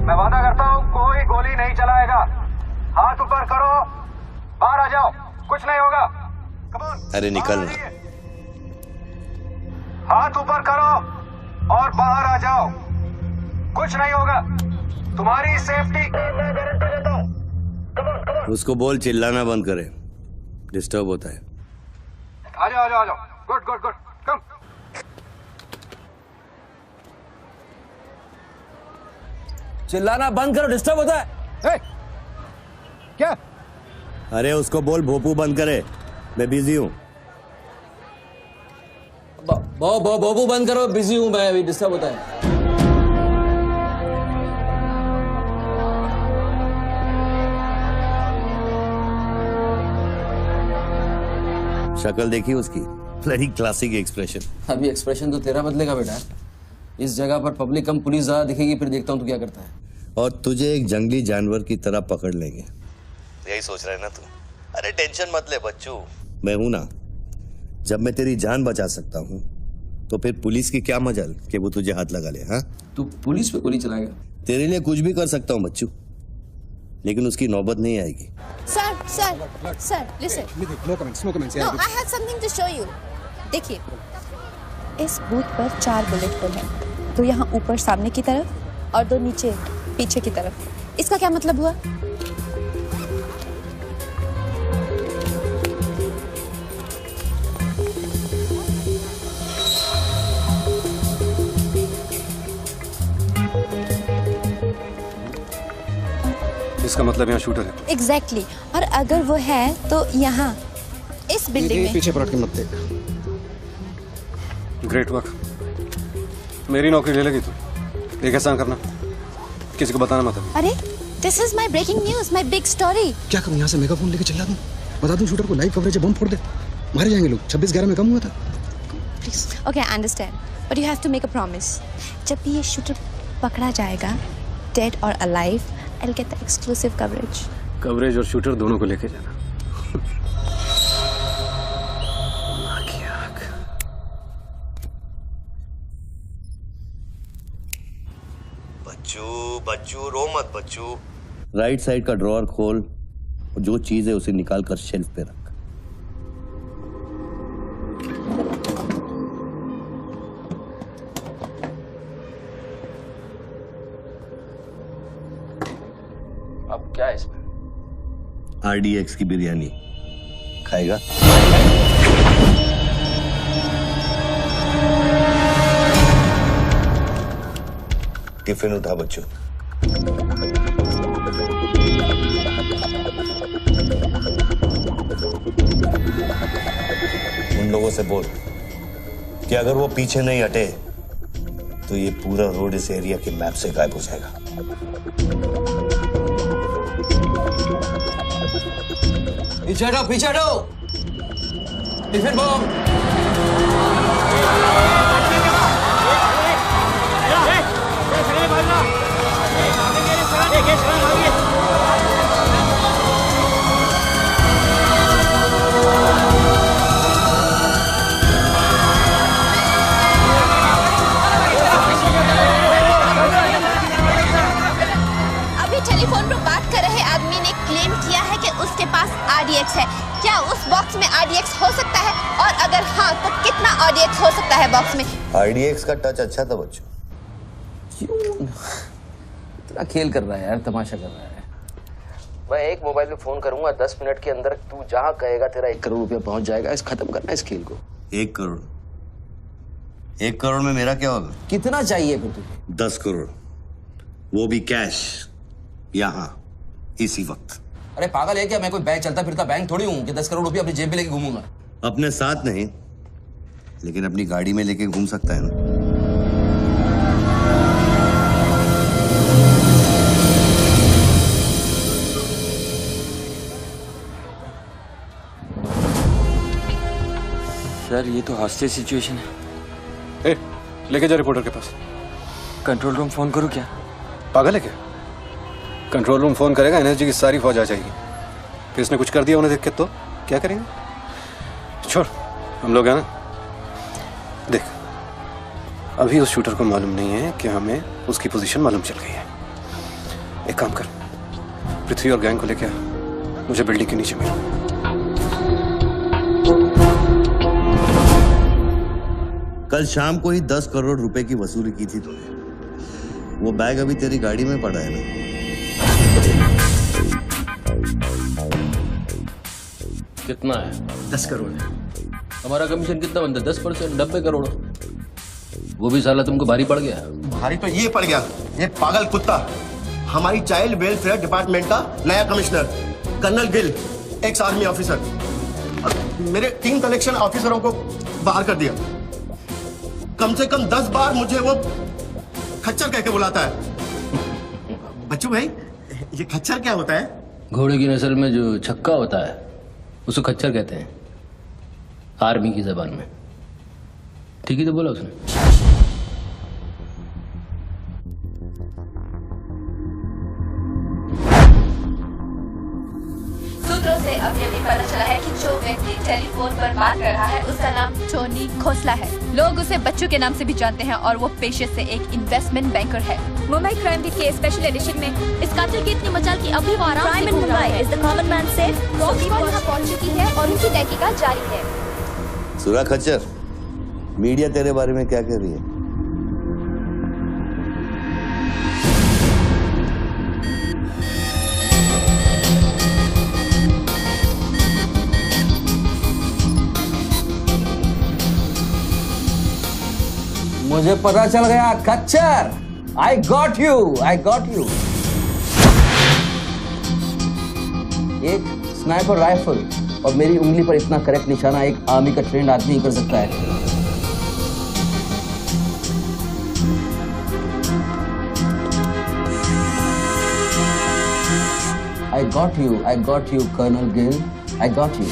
मैं वादा करता हूँ कोई गोली नहीं चलाएगा। हाथ ऊपर करो, बाहर आ जाओ, कुछ नहीं होगा। अरे निकलना। हाथ ऊपर करो और बाहर आ जाओ, कुछ नहीं होगा। तुम्हारी सेफ्टी गारंटी देता हूँ। उसको बोल चिल्लाना बंद करे, डिस्टर्ब होता है। आ जाओ, आ जाओ, आ जाओ। गुड गुड गुड, कम। चिल्लाना बंद करो, डिस्टर्ब होता है। क्या? अरे उसको बोल भोपू बंद करे, मैं बिजी हूँ। बोबू बंद करो, बिजी हूँ मैं, अभी डिस्टर्ब होता है। शक्ल देखी उसकी, बड़ी क्लासिक एक्सप्रेशन। अभी एक्सप्रेशन तो तेरा बदलेगा बेटा। इस जगह पर पब्लिक कम पुलिस ज्यादा दिखेगी, फिर देखता हूँ तू क्या करता है। और तुझे एक जंगली जानवर की तरह पकड़ लेंगे, यही सोच रहा है ना तू? अरे टेंशन मत ले बच्चू, मैं हूं ना। जब मैं तेरी जान बचा सकता हूं तो फिर पुलिस की क्या मजाल कि वो तुझे हाथ लगा ले। हाँ, तू पुलिस पे गोली चलाएगा? तेरे लिए कुछ भी कर सकता हूं बच्चू, लेकिन उसकी नौबत नहीं आएगी। Sir, listen. No comments, no comments. No, I have something to show you. देखिए, इस बूथ पर 4 बुलेट होल है, 2 यहाँ ऊपर सामने की तरफ और 2 नीचे पीछे की तरफ। इसका क्या मतलब हुआ? इसका मतलब यहाँ शूटर है। एग्जैक्टली और अगर वो है तो यहाँ इस बिल्डिंग में। पीछे पलट के मत देख। Great work. मेरी नौकरी ले लेगी तू। एक एहसान करना, किसी को बताना मत। अरे this is my breaking news, my big story. क्या करूँ, यहाँ से मेगाफोन लेके चिल्ला दूँ, बता दूँ शूटर को लाइव कवरेज है, बम फोड़ दे, मारे जाएंगे लोग। 26/11 में कम हुआ था। Please okay I understand but you have to make a promise. जब भी ये शूटर पकड़ा जाएगा, डेड और alive, I'll get the exclusive coverage. Coverage और शूटर दोनों को लेके जाना। बच्चू रो मत बच्चू। राइट साइड का ड्रॉअर खोल और जो चीज है उसे निकाल कर शेल्फ पे रख। अब क्या है इसमें? RDX की बिरयानी खाएगा? टिफिन उठा बच्चों। उन लोगों से बोल कि अगर वो पीछे नहीं हटे तो ये पूरा रोड इस एरिया के मैप से गायब हो जाएगा। पीछे हटो, पीछे हटो। Tiffin bomb. अभी टेलीफोन पर बात कर रहे आदमी ने क्लेम किया है कि उसके पास RDX है। क्या उस बॉक्स में RDX हो सकता है, और अगर हाँ तो कितना RDX हो सकता है बॉक्स में? RDX का टच अच्छा था बच्चों। क्यों इतना खेल कर रहा है यार, तमाशा कर रहा है। मैं एक मोबाइल पे फोन करूंगा, 10 मिनट के अंदर तू जहां कहेगा तेरा 1 करोड़ रुपया पहुंच जाएगा। इस खत्म करना है इस खेल को। 1 करोड़? 1 करोड़ में मेरा क्या होगा? कितना चाहिए फिर तुझे? 10 करोड़, वो भी कैश, यहाँ इसी वक्त। अरे पागल है क्या? मैं कोई बैंक चलता फिरता बैंक थोड़ी हूँ कि 10 करोड़ रुपया अपनी जेब में लेके घूमूंगा। अपने साथ नहीं, लेकिन अपनी गाड़ी में लेके घूम सकता है ना। सर ये तो हॉस्टेज सिचुएशन है। लेके जा रिपोर्टर के पास। कंट्रोल रूम फोन करूं क्या? पागल है क्या? कंट्रोल रूम फोन करेगा, एनएसजी की सारी फौज आ जाएगी। फिर इसने कुछ कर दिया उन्हें देख के तो क्या करेंगे? छोड़, हम लोग हैं ना। देख, अभी उस शूटर को मालूम नहीं है कि हमें उसकी पोजीशन मालूम चल गई है। एक काम कर, पृथ्वी और गैंग को लेके आ, मुझे बिल्डिंग के नीचे मिलो। कल शाम को ही 10 करोड़ रुपए की वसूली की थी तूने। वो बैग अभी तेरी गाड़ी में पड़ा है ना? कितना है? 10 करोड़ है। हमारा कमीशन कितना बनता है? 10%, 90 करोड़। वो भी साला तुमको भारी पड़ गया। भारी तो ये पड़ गया, ये पागल कुत्ता हमारी चाइल्ड वेलफेयर डिपार्टमेंट का नया commissioner colonel Gill, ex army officer, मेरे 3 कलेक्शन ऑफिसरों को बाहर कर दिया। कम से कम 10 बार मुझे वो खच्चर कह के बुलाता है। बच्चू भाई, ये खच्चर क्या होता है? घोड़े की नस्ल में जो छक्का होता है उसको खच्चर कहते हैं, आर्मी की जबान में। ठीक ही तो बोला उसने। सूत्रों से अभी अभी पता चला है कि जो व्यक्ति टेलीफोन पर बात कर रहा है उसका नाम टोनी खोसला है। लोग उसे बच्चू के नाम से भी जानते हैं और वो पेशे से एक इन्वेस्टमेंट बैंकर है। मुंबई क्राइम बीट के स्पेशल एडिशन में इस कातिल की इतनी मचाल की अभी वो आराम से घूम रहा है। Is the common man safe? Police यहाँ पहुंच चुकी है और उनकी तहकीकात जारी है। सुरा खच्चर, मीडिया तेरे बारे में क्या कह रही है? मुझे पता चल गया खच्चर। I got you, I got you. एक स्नाइपर राइफल और मेरी उंगली पर इतना करेक्ट निशाना एक आर्मी का ट्रेंड आदमी ही कर सकता है। I got you, Colonel Gill. I got you.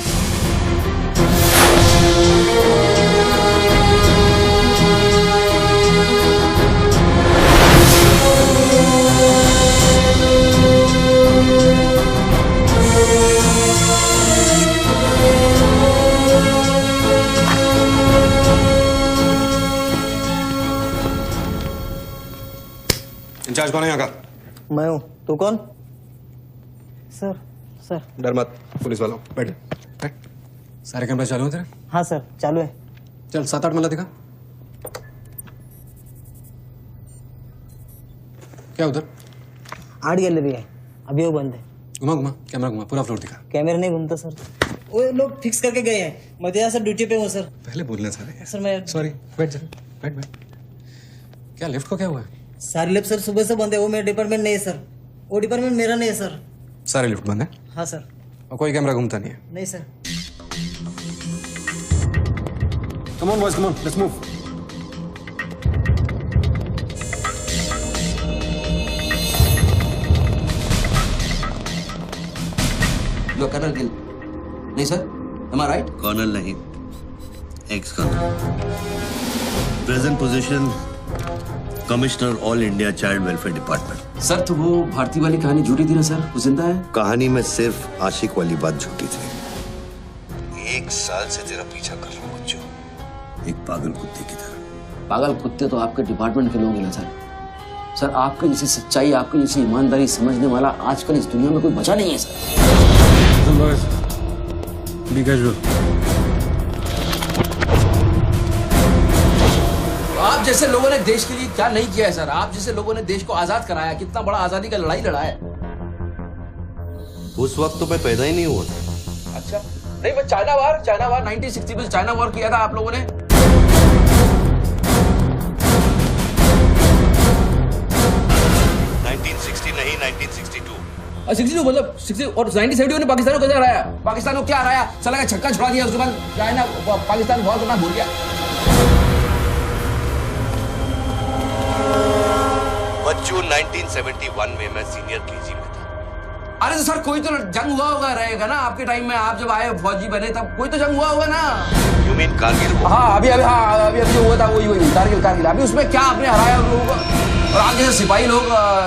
In charge कौन है यहाँ का? मैं हूँ। तू कौन? Sir sir. डर मत, पुलिस वालों। बैठ बैठ। सारे कैमरे चालू हैं तेरे? हाँ सर चालू है। चल 7-8 मल्ला दिखा। क्या उधर? आर्ट गैलरी है, अभी वो बंद है। घुमा घुमा, कैमरा घुमा, पूरा फ्लोर दिखा। कैमरा नहीं घूमता सर, वो लोग फिक्स करके गए हैं। मैं तो यहाँ सर ड्यूटी पे हूँ सर। पहले बोलना सारे। सर मैं सॉरी, बैठ जा, बैठ बैठ। क्या लिफ्ट को क्या हुआ है? सारे लिफ्ट सर सुबह से बंद है। वो मेरा डिपार्टमेंट नहीं है सर, वो डिपार्टमेंट मेरा नहीं है सर। सारे लिफ्ट बंद है? हाँ सर। और कोई कैमरा घूमता नहीं है? नहीं sir. Come on boys, come on, let's move. You are colonel Gill? नहीं sir, am I right? Colonel नहीं, ex colonel. Present position commissioner all India child welfare department. Sir तो वो भारती वाली कहानी झूठी थी ना सर, वो जिंदा है? कहानी में सिर्फ आशिक वाली बात झूठी थी। 1 साल से तेरा पीछा कर रहा हूँ बच्चों, एक पागल कुत्ते की तरह। पागल कुत्ते तो आपके डिपार्टमेंट के लोग हैं ना सर। सर आपके जैसी सच्चाई, आपके जैसी ईमानदारी समझने वाला आजकल इस दुनिया में कोई बचा नहीं है सर। B casual. आप जैसे लोगों ने देश के लिए क्या नहीं किया है सर? आप जैसे लोगों ने देश को आजाद कराया, कितना बड़ा आजादी का लड़ाई लड़ा है। उस वक्त तो मैं पैदा ही नहीं हुआ था। अच्छा नहीं, वो चाइना वार 1960 में चाइना वार किया था आप लोगों ने। 1960 नहीं, 1962। 62 मतलब 60 और 1971 ने पाकिस्तान को कैसे हराया? पाकिस्तान को क्या हराया? साला का छक्का छुड़ा दिया, उसके बाद चाइना पाकिस्तान बहुत करना भूल गया। बच्चों 1971 में मैं सीनियर केजी में था। अरे तो सर कोई तो जंग हुआ होगा रहेगा ना आपके टाइम में, आप जब आए फौजी बने तब कोई तो जंग हुआ होगा ना। You mean Kargil? हाँ अभी जो हुआ था वही कारगिल। अभी उसमें क्या आपने हराया उन लोगों को? और आप जैसे सिपाही लोग,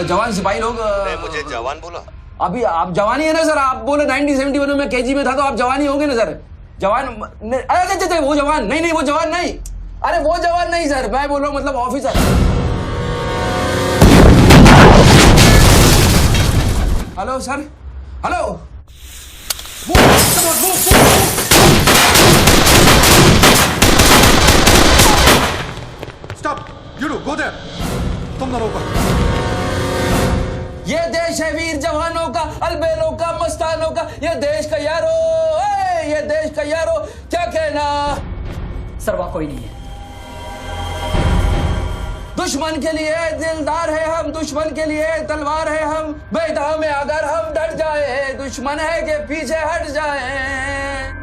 जवान सिपाही लोग। मुझे जवान बोला? अभी आप जवानी है ना सर। आप बोले 1971 में मैं केजी में था, तो आप जवानी होंगे ना सर। जवान अरे वो जवान नहीं, वो जवान नहीं। अरे वो जवान नहीं सर, मैं बोल रहा हूँ मतलब officer. Hello sir, hello. Stop, you do go there. तुम दोनों ऊपर। ये देश है वीर जवानों का, अलबेलों का, मस्तानों का। ये देश का यारो, ये देश का यारो, क्या कहना? सर वहाँ कोई नहीं है। दुश्मन के लिए दिलदार है हम, दुश्मन के लिए तलवार है हम। बेटा में अगर हम डर जाए, दुश्मन है के पीछे हट जाए।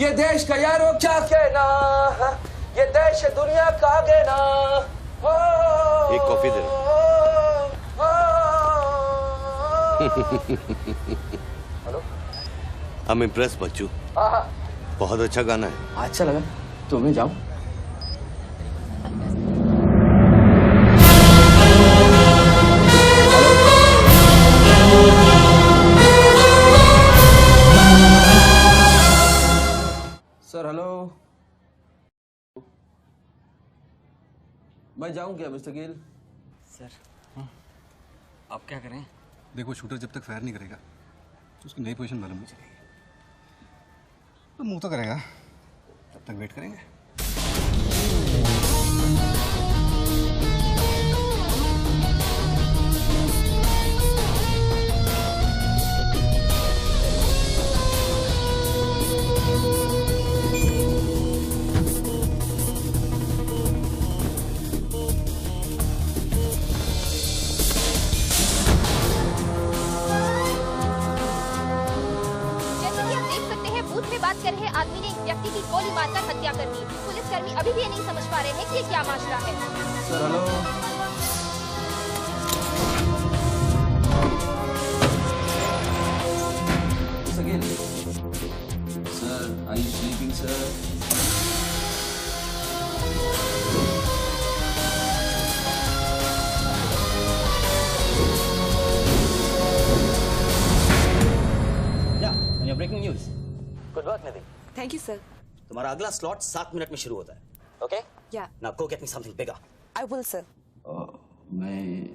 ये देश का यारो क्या कहना, ये देश दुनिया का कहना। एक coffee they. Hello. I'm impressed बच्चू। बहुत अच्छा गाना है। अच्छा लगा तो मैं जाऊं। Sir hello. मैं जाऊं क्या मिस्टर गिल? सर आप क्या करें? देखो शूटर जब तक फायर नहीं करेगा तो उसकी नई पोजीशन मालूम नहीं चलेगी। तो मूव तो करेगा, तब तक वेट करेंगे। बात कर रहे आदमी ने एक व्यक्ति की गोली मारकर हत्या कर दी। पुलिसकर्मी अभी भी ये नहीं समझ पा रहे हैं कि ये क्या मामला है। Sir hello. Sir are you sleeping sir? Breaking news. Good work Nidhi. Thank you sir. तुम्हारा अगला स्लॉट 7 मिनट में शुरू होता है। ओके? या। Now go get me something bigger. I will sir. मैं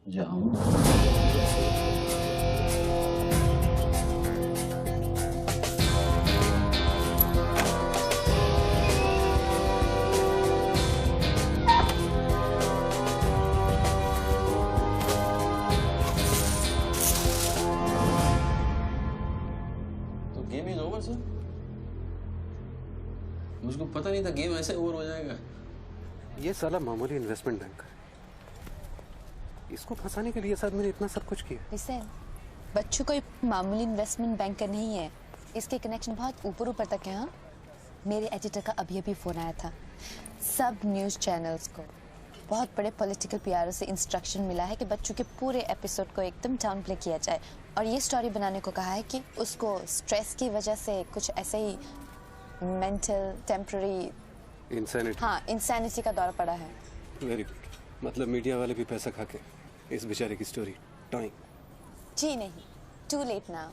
जाऊं? Game is over sir. मुझको पता नहीं था गेम ऐसे ओवर हो जाएगा। ये साला मामूली इन्वेस्टमेंट बैंकर, इसको फंसाने के लिए साथ मैंने इतना सब कुछ किया। लिसन, बच्चू कोई मामूली इन्वेस्टमेंट बैंकर नहीं है। इसके कनेक्शन बहुत ऊपर ऊपर तक है। हाँ, मेरे एडिटर का अभी अभी फोन आया था। सब न्यूज चैनल्स को बहुत बड़े पॉलिटिकल पीआरओ से इंस्ट्रक्शन मिला है कि बच्चू के पूरे एपिसोड को एकदम डाउन प्ले किया जाए और ये स्टोरी बनाने को कहा है कि उसको स्ट्रेस की वजह से कुछ ऐसे ही मेंटल टेम्पररी इंसैनिटी का दौर पड़ा है। Very good. मतलब मीडिया वाले भी पैसा खा के इस बेचारे की स्टोरी टॉइंग। जी नहीं, too late now.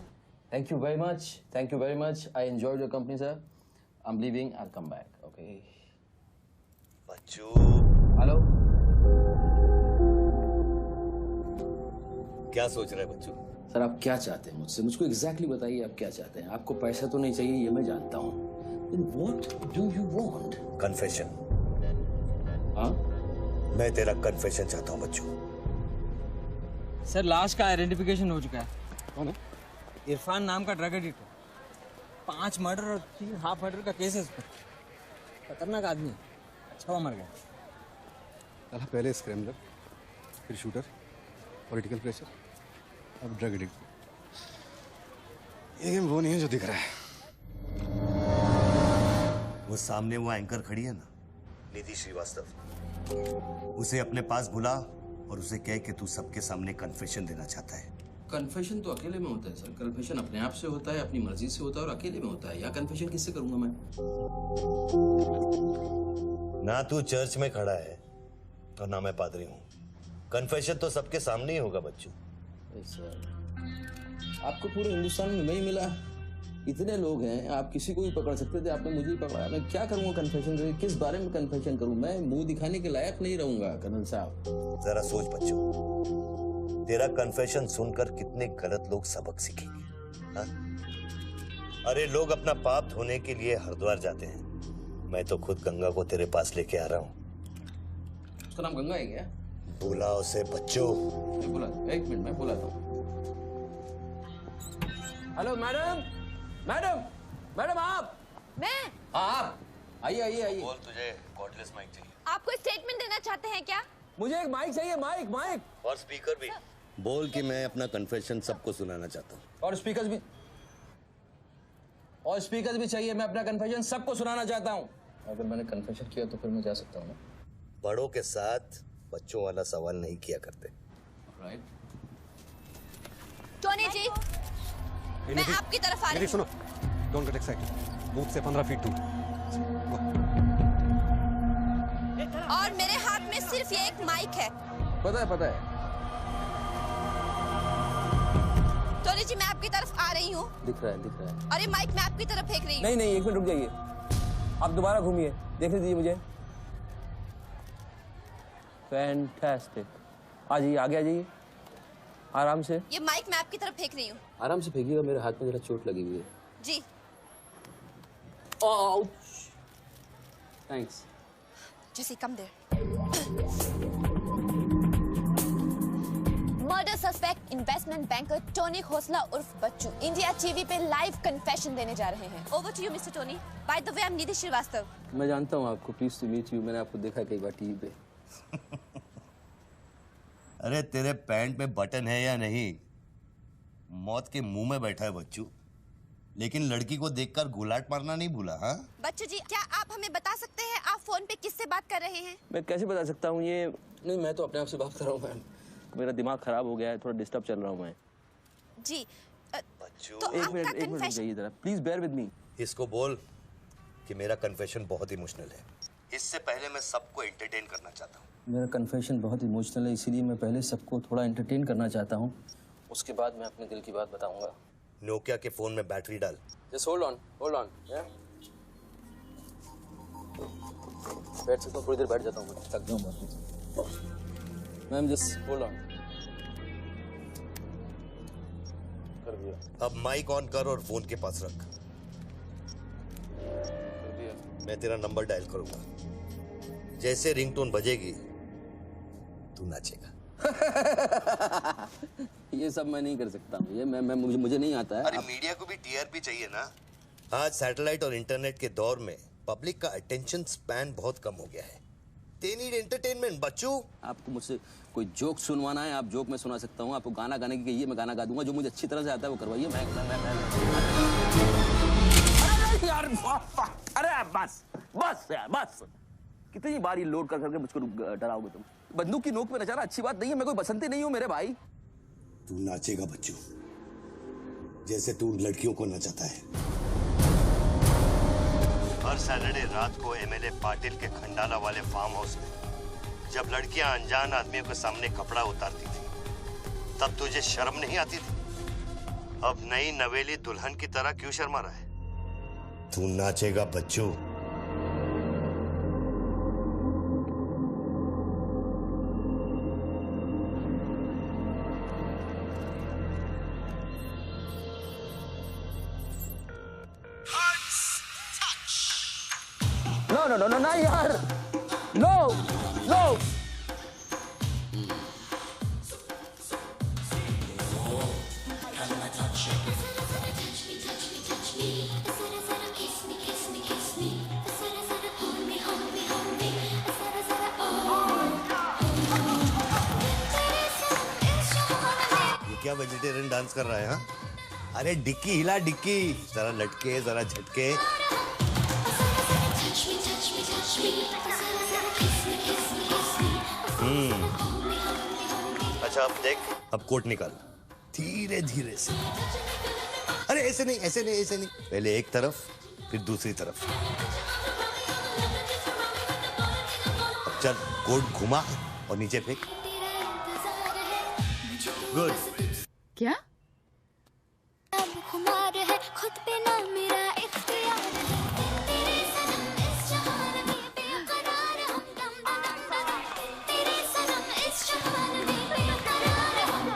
Thank you very much. Thank you very much. I enjoyed your company, sir. I'm leaving. I'll come back. Okay. Bachchu. Hello. क्या सोच रहे हैं बच्चू? सर आप क्या चाहते हैं मुझसे? मुझको एग्जैक्टली बताइए आप क्या चाहते हैं। आपको पैसा तो नहीं चाहिए ये मैं जानता हूँ। Then what do you want? Confession. हाँ? मैं तेरा कन्फेशन चाहता हूँ बच्चू। सर लाश का आइडेंटिफिकेशन हो चुका है। कौन है? इरफान नाम का ड्रग एडिक्ट है। 5 मर्डर और 3 हाफ मर्डर का केस है इस पर। खतरनाक आदमी है। अच्छा हुआ मर गया। साला पहले स्क्रैम्बलर, फिर शूटर, पॉलिटिकल प्रेशर, अब ड्रग एडिक्ट। ये गेम वो नहीं है जो दिख रहा है। वो सामने वो एंकर खड़ी है ना, निधि श्रीवास्तव, उसे अपने पास बुला और उसे कह कि तू सबके सामने कन्फेशन देना चाहता है। कन्फेशन तो अकेले में होता है सर। कन्फेशन अपने आप से होता है, अपनी मर्जी से होता है और अकेले में होता है। या कन्फेशन किससे करूंगा मैं? ना तू चर्च में खड़ा है और ना मैं पादरी हूँ। कन्फेशन तो सबके सामने ही होगा बच्चू। सर आपको पूरे हिंदुस्तान में नहीं मिला, इतने लोग हैं, आप किसी को भी पकड़ सकते थे, आपने मुझे ही पकड़ा। मैं क्या करूंगा कन्फेशन? किस बारे में कन्फेशन करूं? मैं मुंह दिखाने के लायक नहीं रहूंगा कर्नल साहब। जरा सोच बच्चू, तेरा कन्फेशन सुनकर कितने गलत लोग सबक सीखेंगे। हाँ? अरे लोग अपना पाप धोने के लिए हरिद्वार जाते हैं, मैं तो खुद गंगा को तेरे पास लेके आ रहा हूँ। उसका नाम गंगा है क्या? बुला उसे बच्चू। मैं बुला, एक मिनट मैं बुलाता हूँ। हेलो मैडम, मैडम, मैडम आप? मैं? आप आइए आइए आइए। बोल, तुझे कॉर्डलेस माइक चाहिए? आप कोई स्टेटमेंट देना चाहते हैं क्या? मुझे एक माइक चाहिए, माइक माइक और स्पीकर भी। बोल कि मैं अपना कन्फेशन सबको सुनाना चाहता हूँ। और स्पीकर्स भी चाहिए। मैं अपना कन्फेशन सबको सुनाना चाहता हूँ। अगर मैंने कन्फेशन किया तो फिर मैं जा सकता हूँ ना? बड़ों के साथ बच्चों वाला सवाल नहीं किया करते। राइट। टोनी जी, मैं आपकी तरफ आ रही हूँ। सुनो, डोंट गेट एक्साइटेड। बूथ से 15 फीट दूर। और मेरे हाथ में सिर्फ ये एक माइक है। पता है। टोनी जी, मैं आपकी तरफ आ रही हूँ। दिख रहा है। और ये माइक मैं आपकी तरफ फेंक रही हूँ। नहीं, 1 मिनट रुक जाइए। आप दोबारा घूमिए, देख लीजिए मुझे। फैंटास्टिक। आ जाइए, आगे आ जाइए, आराम से। ये माइक मैं आपकी तरफ फेंक रही हूँ। आराम से फेंकिएगा, मेरे हाथ में जरा चोट लगी हुई है। जी। Thanks. Jesse, come there. Murder suspect investment banker Tony Khosla उर्फ बच्चू इंडिया टीवी पे लाइव कन्फेशन देने जा रहे हैं। Over to you mister Tony. By the way, I am Nidhi Shrivastava. मैं जानता हूँ आपको, प्लीज टू मीट यू। मैंने आपको देखा कई बार टीवी पे। अरे तेरे पैंट में बटन है या नहीं? मौत के मुंह में बैठा है बच्चू, लेकिन लड़की को देखकर गुलाट मारना नहीं भूला। हाँ बच्चू जी, क्या आप हमें बता सकते हैं आप फोन पे किससे बात कर रहे हैं? मैं कैसे बता सकता हूँ ये? नहीं, मैं तो अपने आप से बात कर रहा हूँ मैम। मेरा दिमाग खराब हो गया है, थोड़ा डिस्टर्ब चल रहा हूँ मैं। जी। तो एक मिनट रुकिए जरा, प्लीज बेयर विद मी। इसको बोल कि मेरा कन्फेशन बहुत इमोशनल है। इससे पहले मैं सबको एंटरटेन करना चाहता हूँ। मेरा कन्फेशन बहुत इमोशनल है, इसीलिए मैं पहले सबको थोड़ा एंटरटेन करना चाहता हूँ, उसके बाद मैं अपने दिल की बात बताऊंगा। नोकिया के फोन में बैटरी डाल। Just hold on. बैठ सकता हूँ, थोड़ी देर बैठ जाता हूँ, थक जाऊँ बहुत। Ma'am just hold on. कर दिया। अब माइक ऑन कर और फोन के पास रख। कर दिया। मैं तेरा नंबर डायल करूंगा, जैसे रिंगटोन बजेगी तू नाचेगा। ये सब मैं नहीं कर सकता हूँ, ये मैं मुझे नहीं आता है। अरे मीडिया को भी टीआरपी चाहिए ना। आज सैटेलाइट और इंटरनेट के दौर में पब्लिक का अटेंशन स्पैन बहुत कम हो गया है। They need entertainment, बच्चू। आपको मुझसे कोई जोक सुनवाना है, आप जोक मैं सुना सकता हूँ। आपको गाना गाने की कहिए, मैं गाना गा दूंगा। जो मुझे अच्छी तरह से आता है वो करवाइए। अरे बस कितनी बार ये लोड कर करके मुझको डराओगे तुम? बंदूक की नोक पे नचाना अच्छी बात नहीं है। मैं कोई बसंती नहीं हूँ मेरे भाई। तू नाचेगा बच्चू, जैसे तू लड़कियों को नचाता है। हर सैटरडे रात को एमएलए पाटिल के खंडाला वाले फार्म हाउस में जब लड़कियां अनजान आदमियों के सामने कपड़ा उतारती थी, तब तुझे शर्म नहीं आती थी? अब नई नवेली दुल्हन की तरह क्यों शर्मा रहा है? तू नाचेगा बच्चू। No, यार, no. ये क्या वेजिटेरियन डांस कर रहा है? हाँ, अरे डिक्की हिला, डिक्की जरा लटके, जरा झटके। अच्छा अब देख, अब कोट निकाल धीरे धीरे से। अरे ऐसे नहीं, ऐसे नहीं, ऐसे नहीं। पहले एक तरफ फिर दूसरी तरफ। अब चल कोट घुमा और नीचे फेंक। गुड। क्या? खुद पे ना मेरा इख्तियार है, तेरे सनम इस जहान में बेकरार हम दम दम दम, तेरे सनम इस जहान में बेकरार हम,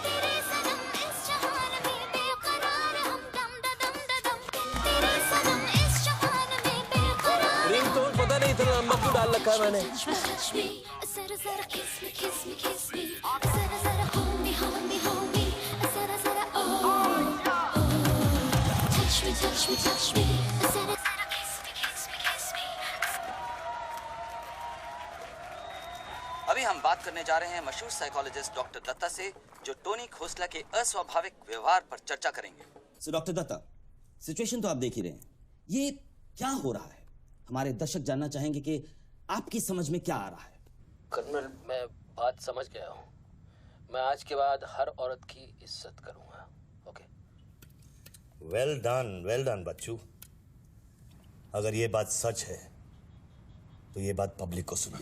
तेरे सनम इस जहान में बेकरार हम दम दम दम, तेरे सनम इस जहान में बेकरार। रिंगटोन पता नहीं इतना लंबा क्यों डाल रखा है मैंने। जरा जरा किस मी किस मी किस मी, जरा जरा hold me hold me hold me, जरा जरा touch me, जरा जरा kiss me kiss me kiss me। अभी हम बात करने जा रहे हैं मशहूर साइकोलॉजिस्ट डॉक्टर दत्ता से, जो टोनी खोसला के अस्वाभाविक व्यवहार पर चर्चा करेंगे। सो डॉक्टर दत्ता, सिचुएशन तो आप देख ही रहे हैं, ये क्या हो रहा है? हमारे दर्शक जानना चाहेंगे कि आपकी समझ में क्या आ रहा है। कर्नल, मैं बात समझ गया हूँ। मैं आज के बाद हर औरत की इज्जत करूंगा। ओके? वेल डन बच्चू। अगर ये बात सच है तो ये बात पब्लिक को सुना।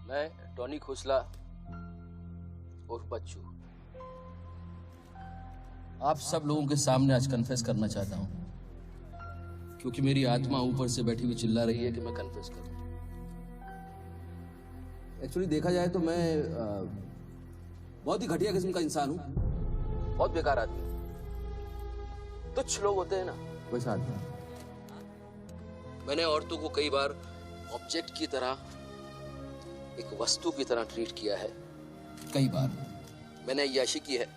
मैं टॉनी खोसला और बच्चू आप सब लोगों के सामने आज कन्फेस करना चाहता हूं, क्योंकि मेरी आत्मा ऊपर से बैठी हुई चिल्ला रही है कि मैं कन्फेस करूं। एक्चुअली देखा जाए तो मैं बहुत ही घटिया किस्म का इंसान हूं, बहुत बेकार आदमी। तुच्छ लोग होते हैं ना, वैसा आदमी। मैंने औरतों को कई बार ऑब्जेक्ट की तरह, एक वस्तु की तरह ट्रीट किया है। कई बार मैंने अय्याशी की है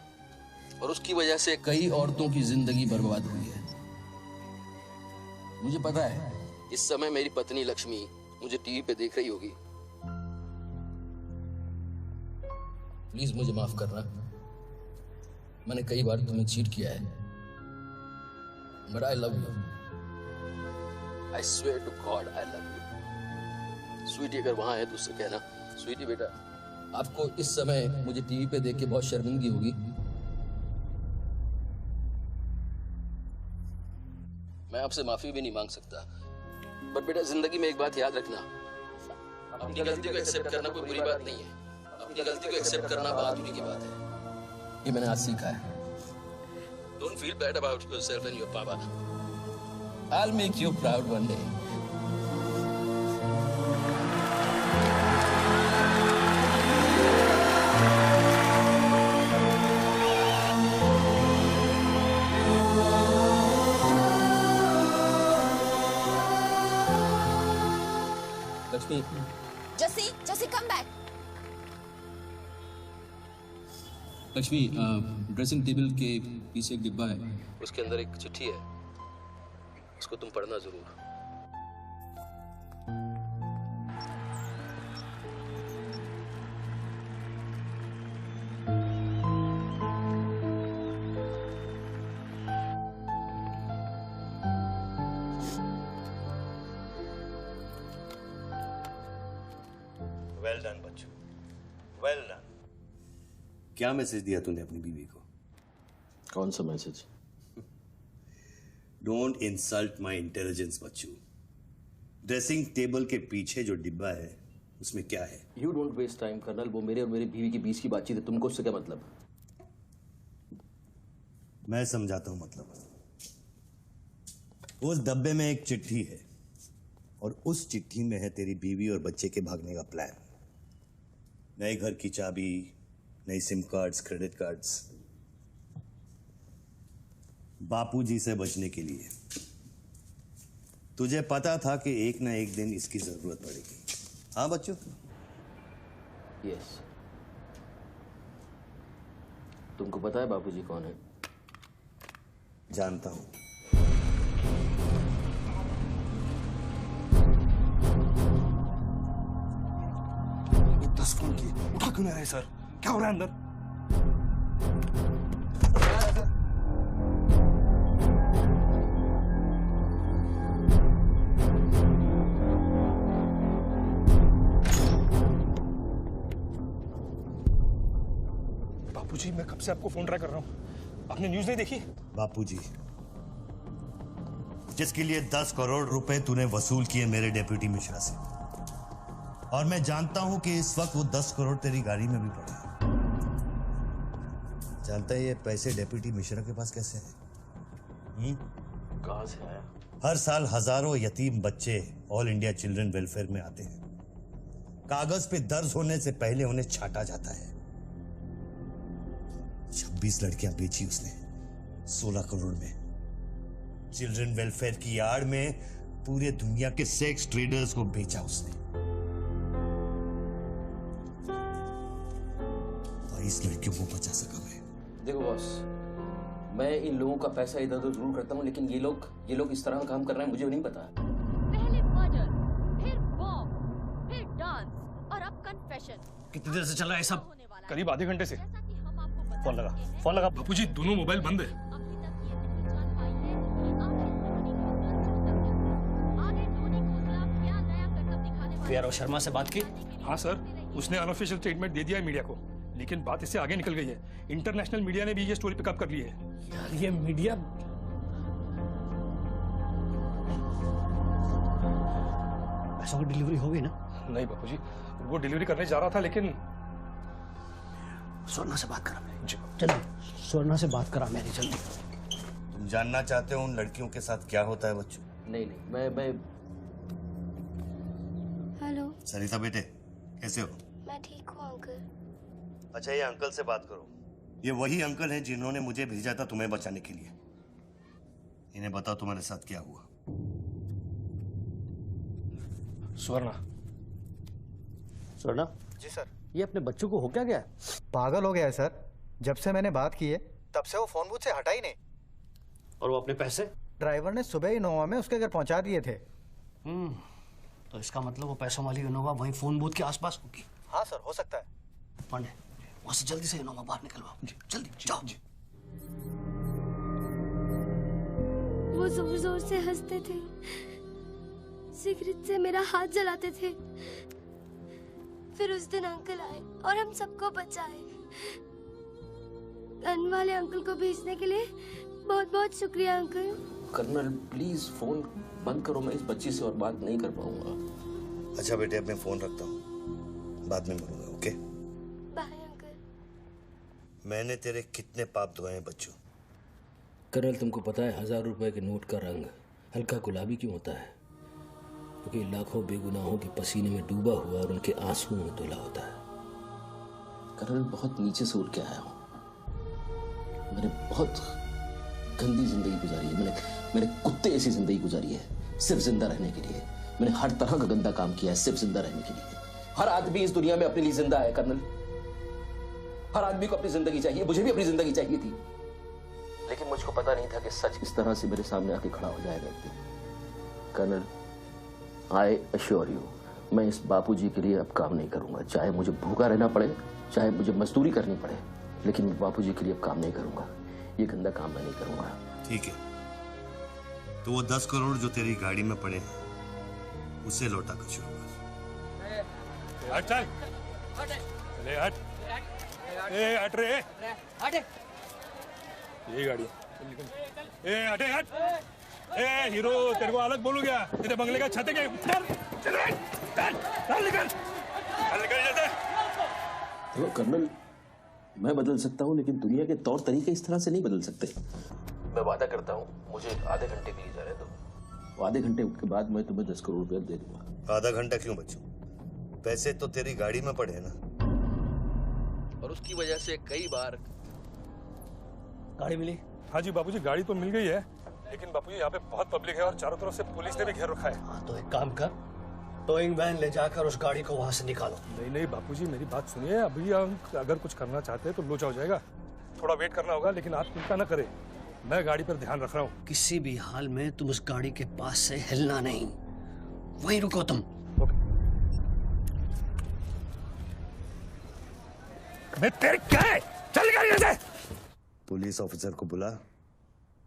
और उसकी वजह से कई औरतों की जिंदगी बर्बाद हुई है। मुझे पता है इस समय मेरी पत्नी लक्ष्मी मुझे टीवी पे देख रही होगी। प्लीज मुझे माफ करना, मैंने कई बार तुम्हें चीट किया है, but I love you. I swear to God I love you. Sweetie अगर वहां है तो उससे कहना, स्वीटी बेटा आपको इस समय मुझे टीवी पे देख के बहुत शर्मिंदगी होगी। मैं आपसे माफी भी नहीं मांग सकता, बट बेटा जिंदगी में एक बात याद रखना, अपनी गलती को एक्सेप्ट करना कोई बुरी बात नहीं है, अपनी गलती को एक्सेप्ट करना बहादुरी की बात है। ये मैंने आज सीखा है। Don't feel bad about yourself and your पापा। I'll make you proud one day. Lakshmi, जसी come back. Lakshmi, dressing table के पीछे एक डिब्बा है, उसके अंदर एक चिट्ठी है, उसको तुम पढ़ना जरूर। Well done Bachchu, well done. क्या मैसेज दिया तूने अपनी बीवी को? कौन सा message? Don't insult my intelligence Bachchu. Dressing table के पीछे जो डिब्बा है उसमें क्या है? You don't waste time colonel, वो मेरे और मेरी बीवी के बीच की बातचीत है, तुमको उससे क्या मतलब? मैं समझाता हूं मतलब। उस डब्बे में एक चिट्ठी है और उस चिट्ठी में है तेरी बीवी और बच्चे के भागने का प्लान। नए घर की चाबी, नई सिम कार्ड्स, क्रेडिट कार्ड्स, बापूजी से बचने के लिए। तुझे पता था कि एक ना एक दिन इसकी जरूरत पड़ेगी। हाँ बच्चों? यस। तुमको पता है बापूजी कौन है? जानता हूं। ये 10 कौन की उठा क्यों नहीं रहे सर? क्या हो रहा है अंदर? बापूजी, मैं कब से आपको फोन ट्राई कर रहा हूं, आपने न्यूज नहीं देखी? बापूजी, जिसके लिए 10 करोड़ रुपए तूने वसूल किए मेरे डेप्यूटी मिश्रा से, और मैं जानता हूं कि इस वक्त वो 10 करोड़ तेरी गाड़ी में भी पड़े हैं। जानता है ये पैसे डेप्यूटी मिश्रा के पास कैसे हैं? कहां से आया? हर साल हजारों यतीम बच्चे ऑल इंडिया चिल्ड्रन वेलफेयर में आते हैं। कागज पे दर्ज होने से पहले उन्हें छांटा जाता है। 26 लड़कियां बेची उसने 16 करोड़ में। चिल्ड्रन वेलफेयर की आड़ में पूरे दुनिया के सेक्स ट्रेडर्स को बेचा उसने। 22 लड़कियों को बचा सका मैं। देखो बॉस, मैं इन लोगों का पैसा इधर उधर जरूर करता हूँ, लेकिन ये लोग इस तरह का काम कर रहे हैं, मुझे नहीं पता। पहले मर्डर, फिर बॉम्ब, फिर डांस और अब कन्फेशन। कितनी देर से चल रहा है सब? करीब आधे घंटे से। फोन लगा। बापूजी दोनों मोबाइल बंद है। वीआरओ शर्मा से बात की? हाँ सर, उसने अनऑफिशियल स्टेटमेंट दे दिया है मीडिया को, लेकिन बात इससे आगे निकल गई है। इंटरनेशनल मीडिया ने भी ये स्टोरी पिकअप कर ली है। यार ये मीडिया पैसों की डिलीवरी हो गई ना? नहीं बापूजी, वो डिलीवरी करने जा रहा था लेकिन स्वर्णा से बात करा मेरी। जल्दी स्वर्णा से बात करा मेरी जल्दी। तुम जानना चाहते हो उन लड़कियों के साथ क्या होता है बच्चों? नहीं मैं हेलो सरिता बेटे, कैसे हो? मैं ठीक हूँ अंकल। अच्छा, ये अंकल से बात करो। ये वही अंकल हैं जिन्होंने मुझे भेजा था तुम्हें बचाने के लिए। इन्हें बताओ तुम्हारे साथ क्या हुआ। स्वर्णा जी सर। ये अपने बच्चों को हो क्या गया? पागल हो गया है सर। जब से मैंने बात की है तब से वो फोन बूथ से हटा ही नहीं। और वो अपने पैसे? ड्राइवर ने सुबह ही इनोवा में उसके घर पहुंचा दिए थे। तो इसका मतलब वो पैसों वाली इनोवा वहीं फोन बूथ के आसपास होगी। हाँ सर, हो सकता है। पांडे, वहां से जल्दी से इनोवा बाहर निकलवाओ। जल्दी जाओ। वो जोर जोर से हंसते थे, सिगरेट से मेरा हाथ जलाते थे। फिर उस दिन अंकल आए और हम सबको बचाए। गन वाले अंकल को भेजने के लिए बहुत बहुत शुक्रिया अंकल। कर्नल प्लीज फोन बंद करो, मैं इस बच्ची से और बात नहीं कर पाऊंगा। अच्छा बेटे, अब मैं फोन रखता हूँ, बाद में मिलूंगा। Okay bye uncle. मैंने तेरे कितने पाप धोए हैं बच्चों। कर्नल तुमको पता है 1000 रुपए के नोट का रंग हल्का गुलाबी क्यों होता है? क्योंकि लाखों बेगुनाहों के पसीने में डूबा हुआ और उनके आंसुओं में धुला होता है। कर्नल बहुत नीचे से उठ के आया हूं। मैंने बहुत गंदी जिंदगी गुजारी है। मैंने कुत्ते ऐसी जिंदगी गुजारी है सिर्फ जिंदा रहने के लिए। मैंने हर तरह का गंदा काम किया है सिर्फ जिंदा रहने के लिए। हर आदमी इस दुनिया में अपने लिए जिंदा है कर्नल। हर आदमी को अपनी जिंदगी चाहिए, मुझे भी अपनी जिंदगी चाहिए थी, लेकिन मुझको पता नहीं था कि सच इस तरह से मेरे सामने आके खड़ा हो जाएगा एक दिन। कर्नल आई अश्योर यू, मैं इस बापूजी के लिए अब काम नहीं करूंगा। चाहे मुझे भूखा रहना पड़े, चाहे मुझे मजदूरी करनी पड़े, लेकिन मैं बापूजी के लिए अब काम नहीं करूंगा। ये गंदा काम मैं नहीं करूंगा। ठीक है, तो वो 10 करोड़ जो तेरी गाड़ी में पड़े हैं उसे लौटा कर शुरू कर। हट चल, ले हट, ए हट रे, हट। ये गाड़ी ए हटे हट। ए हीरो, तेरे को अलग बोलू क्या? तेरे बंगले का छत है क्या? चल निकल जैसे। देखो कर्नल, मैं बदल सकता हूँ लेकिन दुनिया के तौर तरीके इस तरह से नहीं बदल सकते। मैं वादा करता हूँ, मुझे आधे घंटे के लिए जाने दो। आधे घंटे के बाद मैं तुम्हें 10 करोड़ रुपया दे दूंगा। आधा घंटा क्यों बच्चों? पैसे तो तेरी गाड़ी में पड़े हैं ना। और उसकी वजह से कई बार गाड़ी मिली? हाँ जी बापूजी, गाड़ी तो मिल गई है, लेकिन बापूजी यहाँ पे बहुत पब्लिक है और चारों तरफ से पुलिस ने भी घेर रखा है। हाँ तो एक काम कर, टोइंग वैन ले जाकर उस गाड़ी को वहां से निकालो। नहीं बापूजी, मेरी बात सुनिए। अभी हम अगर कुछ करना चाहते हैं तो लोचा हो जाएगा। थोड़ा वेट करना होगा, लेकिन आप चिंता न करें, मैं गाड़ी पर ध्यान रख रहा हूँ। किसी भी हाल में तुम उस गाड़ी के पास से हिलना नहीं, वहीं रुको तुम। मैं तेरे क्या है? चल गाड़ी से। पुलिस ऑफिसर को बुला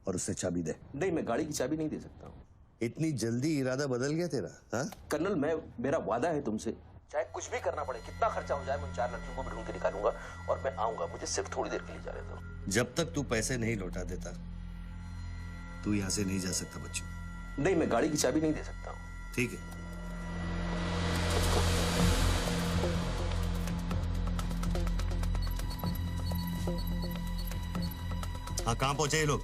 और उसे चाबी दे। नहीं, मैं गाड़ी की चाबी नहीं दे सकता हूँ। इतनी जल्दी इरादा बदल गया तेरा? हाँ कर्नल, मेरा वादा है तुमसे, चाहे कुछ भी करना पड़े, कितना खर्चा हो जाए, मैं 4 लड़कियों को भी ढूंढ के निकालूंगा और मैं आऊंगा। मुझे सिर्फ थोड़ी देर के लिए जाने दो। जब तक तू पैसे नहीं लौटा देता तू यहाँ से नहीं जा सकता बच्चों। नहीं, मैं गाड़ी की चाबी नहीं दे सकता हूँ। ठीक है, हाँ कहाँ पहुंचे ये लोग?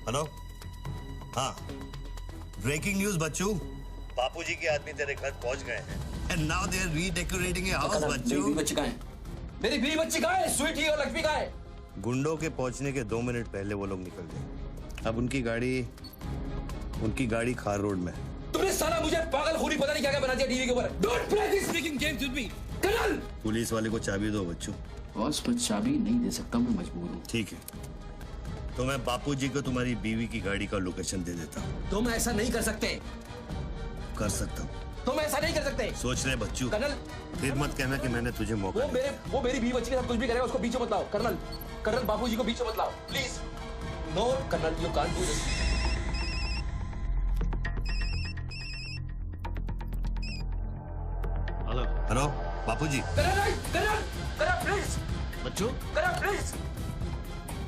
हेलो, हाँ ब्रेकिंग न्यूज बच्चू, बापूजी के आदमी तेरे घर पहुंच गए हैं and now they are redecorating your house. Bachchu, मेरी बच्ची कहाँ है? मेरी बीवी बच्ची कहाँ है? स्वीटी और लक्ष्मी कहाँ है? गुंडों के पहुंचने के 2 मिनट पहले वो लोग निकल गए। अब उनकी गाड़ी खार रोड में। तुमने साला मुझे पागल खूनी पता नहीं क्या बना दिया टीवी के ऊपर। Don't play this speaking games with me colonel. Police वाले को चाबी दो बच्चू। बॉस, मैं चाबी नहीं दे सकता, मैं मजबूर हूँ। ठीक है, तो मैं बापूजी को तुम्हारी बीवी की गाड़ी का लोकेशन दे देता हूँ। तुम ऐसा नहीं कर सकते। कर सकता हूँ। तुम ऐसा नहीं कर सकते। सोच रहे बच्चू, कर्नल फिर मत कहना कि मैंने तुझे मौका दिया। वो मेरी बीवी बच्ची के साथ कुछ भी करेगा उसको बीच में मत लाओ। कर्नल कर्नल बापूजी को बीच में मत लाओ please. No colonel you can't do this. Hello Bapuji. Colonel please. Bachchu please.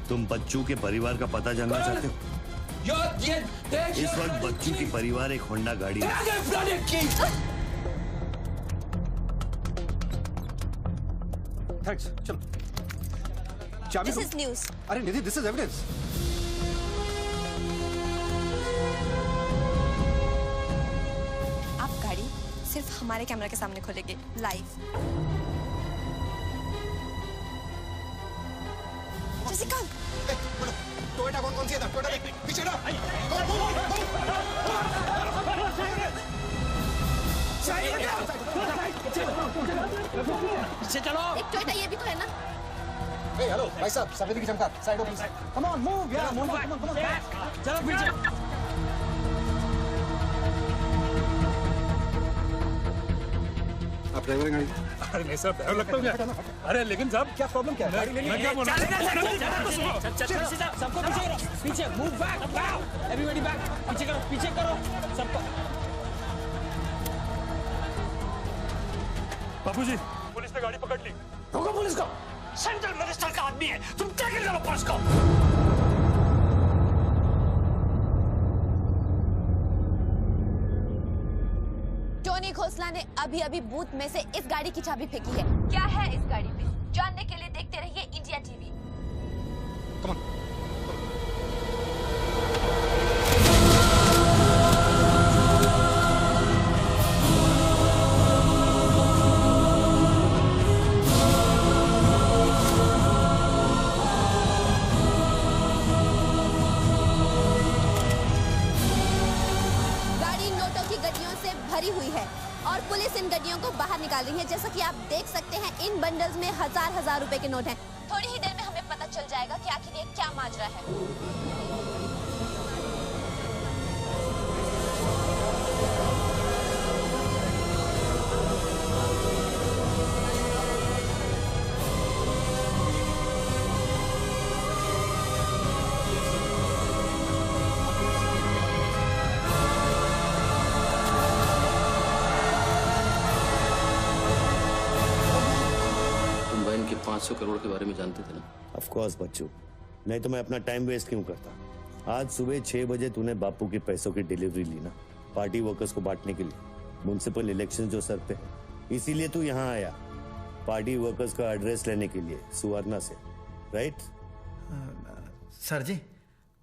तुम बच्चू के परिवार का पता जानना चाहते हो? इस वक्त बच्चू की परिवार एक होंडा गाड़ी है। थैंक्स, चलो। चाबी This is news. अरे निधि, दिस इज एविडेंस। आप गाड़ी सिर्फ हमारे कैमरा के सामने खोलेंगे लाइव। जैसिका टोयोटा कौन सी है? टोयोटा देख पीछे ना। पीछे चलो। एक टोयोटा ये भी तो है ना। हेलो भाई साहब, सफेदी की चमकार side please. Come on move यार, मूव चलो पीछे। आप ड्राइवर हैं गाड़ी? अरे नहीं साहब, ड्राइवर लगता हूँ क्या? अरे लेकिन साहब क्या प्रॉब्लम क्या है? मैं क्या बोल रहा हूँ? सबको पीछे करो, पीछे मूव बैक, एवरीबॉडी बैक, पीछे करो सबको। बापूजी, पुलिस ने गाड़ी पकड़ ली। रोको पुलिस को, सेंट्रल मिनिस्टर का आदमी है, तुम टैकल करो पुलिस को। टोनी खोसला ने अभी अभी बूथ में से इस गाड़ी की चाबी फेंकी है। क्या है इस गाड़ी में? जानने के लिए देखते रहिए इंडिया टीवी। गाड़ी नोटों की गड्डियों से भरी हुई है और पुलिस इन गड्डियों को बाहर निकाल रही है। जैसा कि आप देख सकते हैं इन बंडल्स में हजार रुपए के नोट हैं। थोड़ी ही देर में हमें पता चल जाएगा कि आखिर ये क्या माजरा है। तुम बहन के 500 करोड़ के बारे में जानते थे ना? ऑफ कोर्स बच्चू, नहीं तो मैं अपना टाइम वेस्ट क्यों करता। आज सुबह 6 बजे तूने बापू के पैसों की डिलीवरी ली ना, पार्टी वर्कर्स को बांटने के लिए। म्युनिसिपल इलेक्शन जो सर पे है, इसीलिए तू यहाँ आया, पार्टी वर्कर्स का एड्रेस लेने के लिए सुवर्णा से, राइट? सर जी,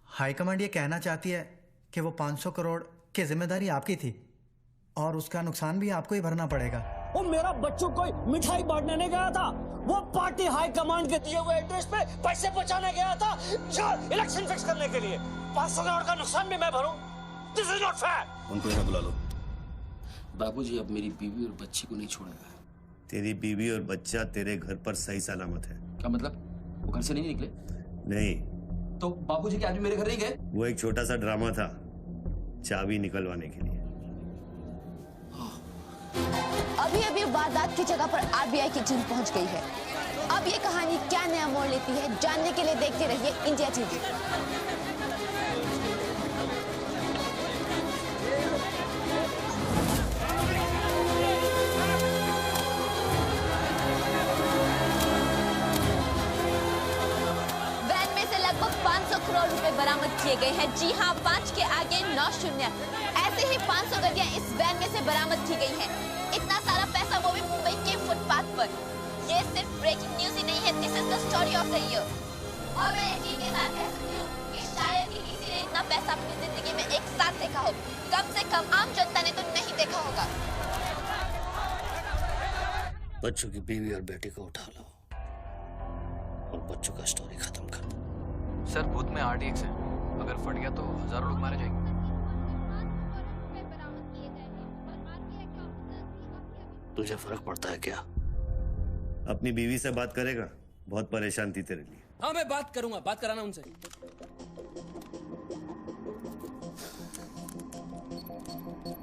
हाईकमांड ये कहना चाहती है कि वो 500 करोड़ की जिम्मेदारी आपकी थी और उसका नुकसान भी आपको ही भरना पड़ेगा। वो मेरा बच्चों को मिठाई बांटने नहीं गया था, वो पार्टी हाई कमांड के दिए हुए एड्रेस पे पैसे पहुंचाने गया था इलेक्शन फिक्स करने के लिए। 500 करोड़ का नुकसान भी मैं भरूं? This is not fair. उनको यहाँ बुला लो। बाबूजी अब मेरी बीवी और बच्ची को नहीं छोड़ेगा। तेरी बीवी और बच्चा तेरे घर पर सही सलामत है। क्या मतलब? वो घर से नहीं निकले? नहीं। तो बापूजी के आदमी मेरे घर नहीं गए? वो एक छोटा सा ड्रामा था, चाबी निकलवाने के लिए। अभी अभी वारदात की जगह पर आरबीआई की टीम पहुंच गई है। अब ये कहानी क्या नया मोड़ लेती है, जानने के लिए देखते रहिए इंडिया टीवी। वैन में से लगभग 500 करोड़ रुपए बरामद किए गए हैं। जी हाँ, 5 के आगे 9 शून्य। ऐसे ही 500 गड्डियां इस वैन में से बरामद की गई हैं। इतना सारा पैसा, वो भी मुंबई के फुटपाथ पर। ये सिर्फ ब्रेकिंग न्यूज ही नहीं है, this is the story of the year. और मैं यकीन के साथ कह सकती हूँ कि शायद ही किसी ने इतना पैसा अपनी जिंदगी में एक साथ देखा हो। कम से कम आम जनता ने तो नहीं देखा होगा। बच्चों की बीवी और बेटी को उठा लो और बच्चों का स्टोरी खत्म कर दो। सर बूथ में आरडीएक्स है, अगर फट गया तो हजारों लोग मारे जाएंगे। तुझे फर्क पड़ता है क्या? अपनी बीवी से बात करेगा? बहुत परेशान थी तेरे लिए। हाँ मैं बात करूंगा, बात कराना उनसे। हेलो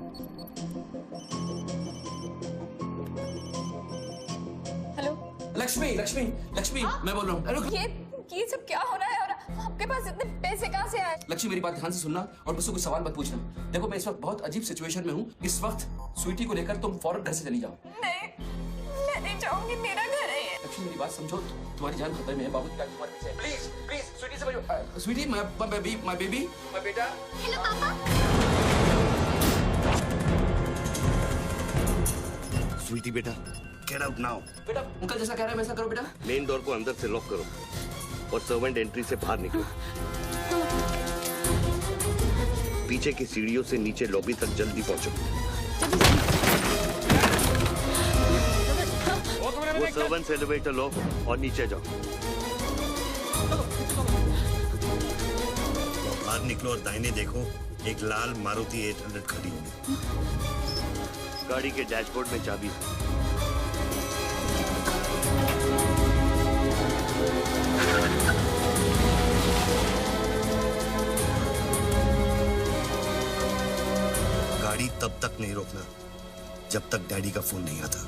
लक्ष्मी लक्ष्मी लक्ष्मी मैं बोल रहा हूँ। अरे ये सब क्या हो रहा है और आपके पास इतने पैसे कहाँ से आए? लक्ष्मी मेरी बात ध्यान से सुनना और मुझसे कुछ सवाल मत पूछना। देखो मैं इस वक्त बहुत अजीब सिचुएशन में हूँ। इस वक्त स्वीटी को लेकर तुम फौरन घर से चली जाओ। नहीं, मैं नहीं जाऊंगी, मेरा घर है ये। लक्ष्मी मेरी बात समझो, तुम्हारी जान खतरे में है। बाबू की गाड़ी तुम्हारे पीछे है। प्लीज प्लीज स्वीटी समझो। स्वीटी माय बेबी माय बेटा। हेलो पापा। स्वीटी बेटा, गेट आउट नाउ। बेटा अंकल जैसा कह रहा है वैसा करो बेटा। मेन डोर को अंदर से लॉक करो और सर्वेंट एंट्री से बाहर निकलो। पीछे की सीढ़ियों से नीचे लॉबी तक जल्दी पहुंचो। वो सर्वेंट्स एलिवेटर लो और नीचे जाओ। बाहर निकलो और दाहिने देखो, एक लाल मारुति 800 खड़ी होगी। गाड़ी के डैशबोर्ड में चाबी है। गाड़ी तब तक नहीं रोकना जब तक डैडी का फोन नहीं आता।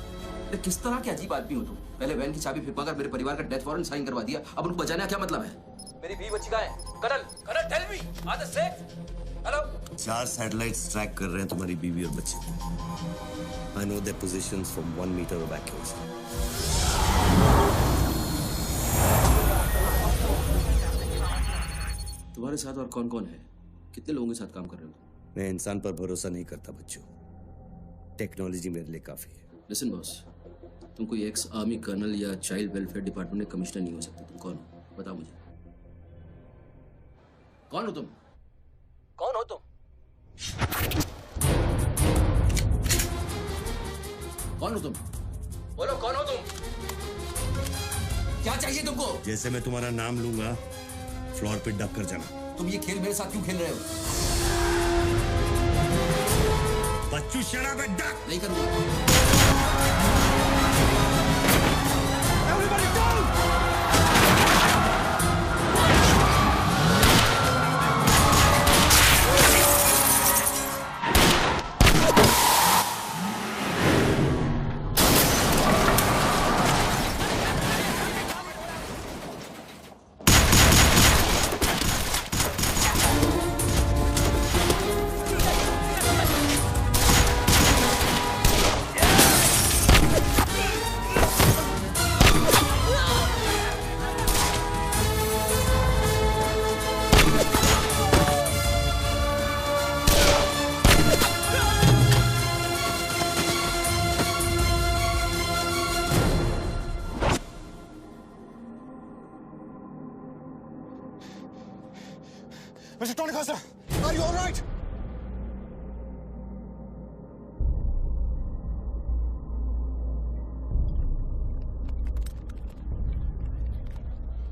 किस तरह के अजीब आदमी हो तुम? पहले वैन की चाबी फिरवाकर मेरे परिवार का डेथ वारंट साइन करवा दिया, अब उनको बचाने का क्या मतलब है? मेरी बीवी बच्ची कहाँ है? Colonel colonel tell me, are they safe? Hello? 4 satellites track कर रहे हैं तुम्हारी बीवी और बच्चे। I know their positions from 1 meter of accuracy. तुम्हारे साथ और कौन कौन है? कितने लोगों के साथ काम कर रहे हो? मैं इंसान पर भरोसा नहीं करता बच्चों। टेक्नोलॉजी मेरे लिए काफी है। लिसन बॉस, तुम कोई एक्स आर्मी कर्नल या चाइल्ड वेलफेयर डिपार्टमेंट के कमिश्नर नहीं हो सकते। तुम कौन हो? बताओ मुझे। कौन हो तुम? कौन हो तुम? कौन हो तुम? बोलो कौन हो तुम? क्या चाहिए तुमको? जैसे मैं तुम्हारा नाम लूंगा फ्लोर पे डक कर जाना। तुम ये खेल मेरे साथ क्यों खेल रहे हो? बच्चू शराब है, डक। नहीं करूंगा। Mr. Tony Costa, are you all right?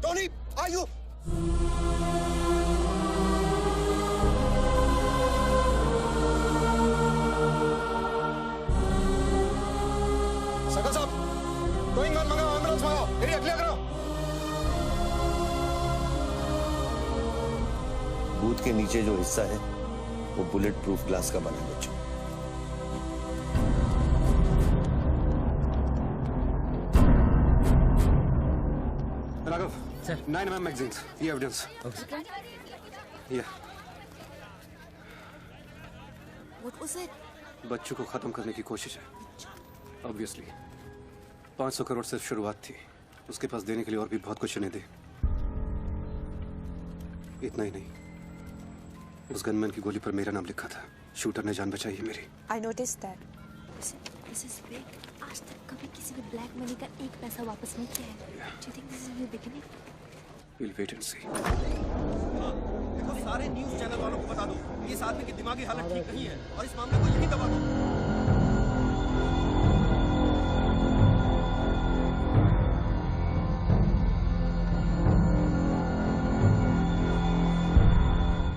Tony, are you? Sakal साहब, गोइंग ऑन मंगाओ, एम्बुलेंस मंगाओ, एरिया क्लियर करो। बूथ के नीचे जो हिस्सा है वो बुलेट प्रूफ ग्लास का बना है बच्चों। राघव सर, 9mm मैगजीन्स, ये एविडेंस। ये What was it? बच्चों को खत्म करने की कोशिश है। ऑब्वियसली 500 करोड़ सिर्फ शुरुआत थी, उसके पास देने के लिए और भी बहुत कुछ नहीं दे। इतना ही नहीं, उस गनमैन की गोली पर मेरा नाम लिखा था। शूटर ने जान बचाई है मेरी। I noticed that. This is big. आज तक कभी किसी ने ब्लैक मनी का एक पैसा वापस नहीं किया है। Do you think this is a new beginning? We'll wait and see. देखो सारे न्यूज़ चैनल वालों को बता दो, इस आदमी की दिमागी हालत ठीक नहीं है और इस मामले को यहीं दबा दो।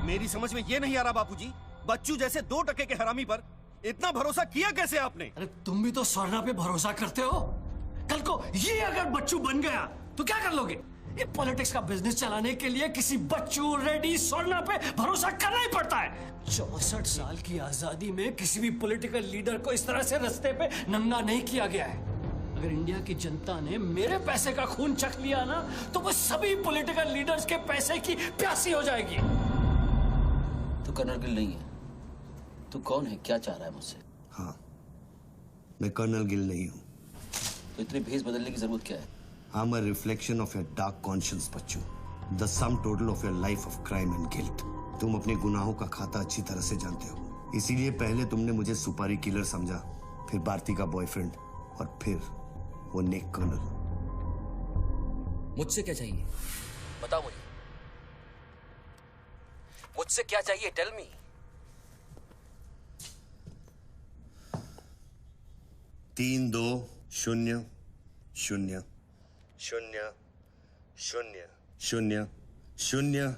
मेरी समझ में ये नहीं आ रहा बापूजी, बच्चू जैसे 2% के हरामी पर इतना भरोसा किया कैसे आपने? अरे तुम भी तो स्वर्णा पे भरोसा करते हो। कल को ये अगर बच्चू बन गया तो क्या कर लोगे? ये पॉलिटिक्स का बिजनेस चलाने के लिए किसी बच्चू, रेड्डी, स्वर्णा पे भरोसा करना ही पड़ता है। 64 साल की आजादी में किसी भी पॉलिटिकल लीडर को इस तरह से रास्ते पे नंगा नहीं किया गया है। अगर इंडिया की जनता ने मेरे पैसे का खून चख लिया ना, तो वो सभी पॉलिटिकल लीडर्स के पैसे की प्यासी हो जाएगी। तू कर्नल गिल नहीं है। तू कौन है, क्या चाह रहा है मुझसे? हाँ, मैं कर्नल गिल नहीं हूँ। तो इतनी भेस बदलने की जरूरत क्या है? I'm a reflection of your dark conscience, Bachchu. The sum total of your life of crime and guilt। तुम अपने गुनाहों का खाता अच्छी तरह से जानते हो। इसीलिए पहले तुमने मुझे सुपारी किलर समझा, फिर भारती का बॉयफ्रेंड, और फिर वो नेक कर्नल। मुझसे क्या चाहिए? बताओ मुझे। मुझसे क्या चाहिए? Tell me. तीन 2 0 0 0 0 0 0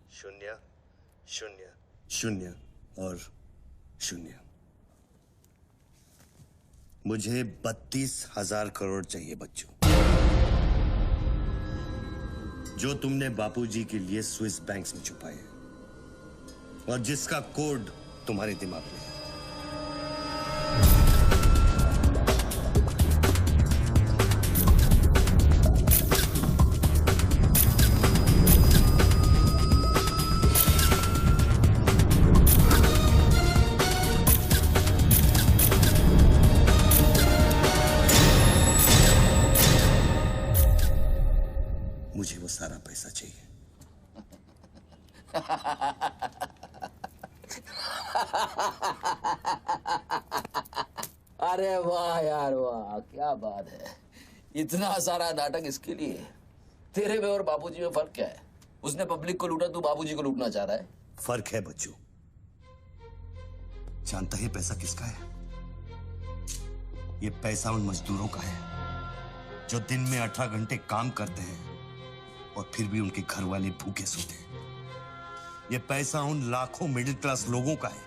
0 0 0 और 0। मुझे 32,000 करोड़ चाहिए बच्चों, जो तुमने बापूजी के लिए स्विस बैंक्स में छुपाए हैं और जिसका कोड तुम्हारे दिमाग में है। मुझे वो सारा पैसा चाहिए। अरे वाह यार वाह, क्या बात है। इतना सारा नाटक इसके लिए? तेरे में और बापूजी में फर्क क्या है? उसने पब्लिक को लूटा, तू बापूजी को लूटना चाह रहा है। फर्क है बच्चू। जानता है पैसा किसका है? ये पैसा उन मजदूरों का है जो दिन में 18 घंटे काम करते हैं और फिर भी उनके घर वाले भूखे सोते हैं। ये पैसा उन लाखों मिडिल क्लास लोगों का है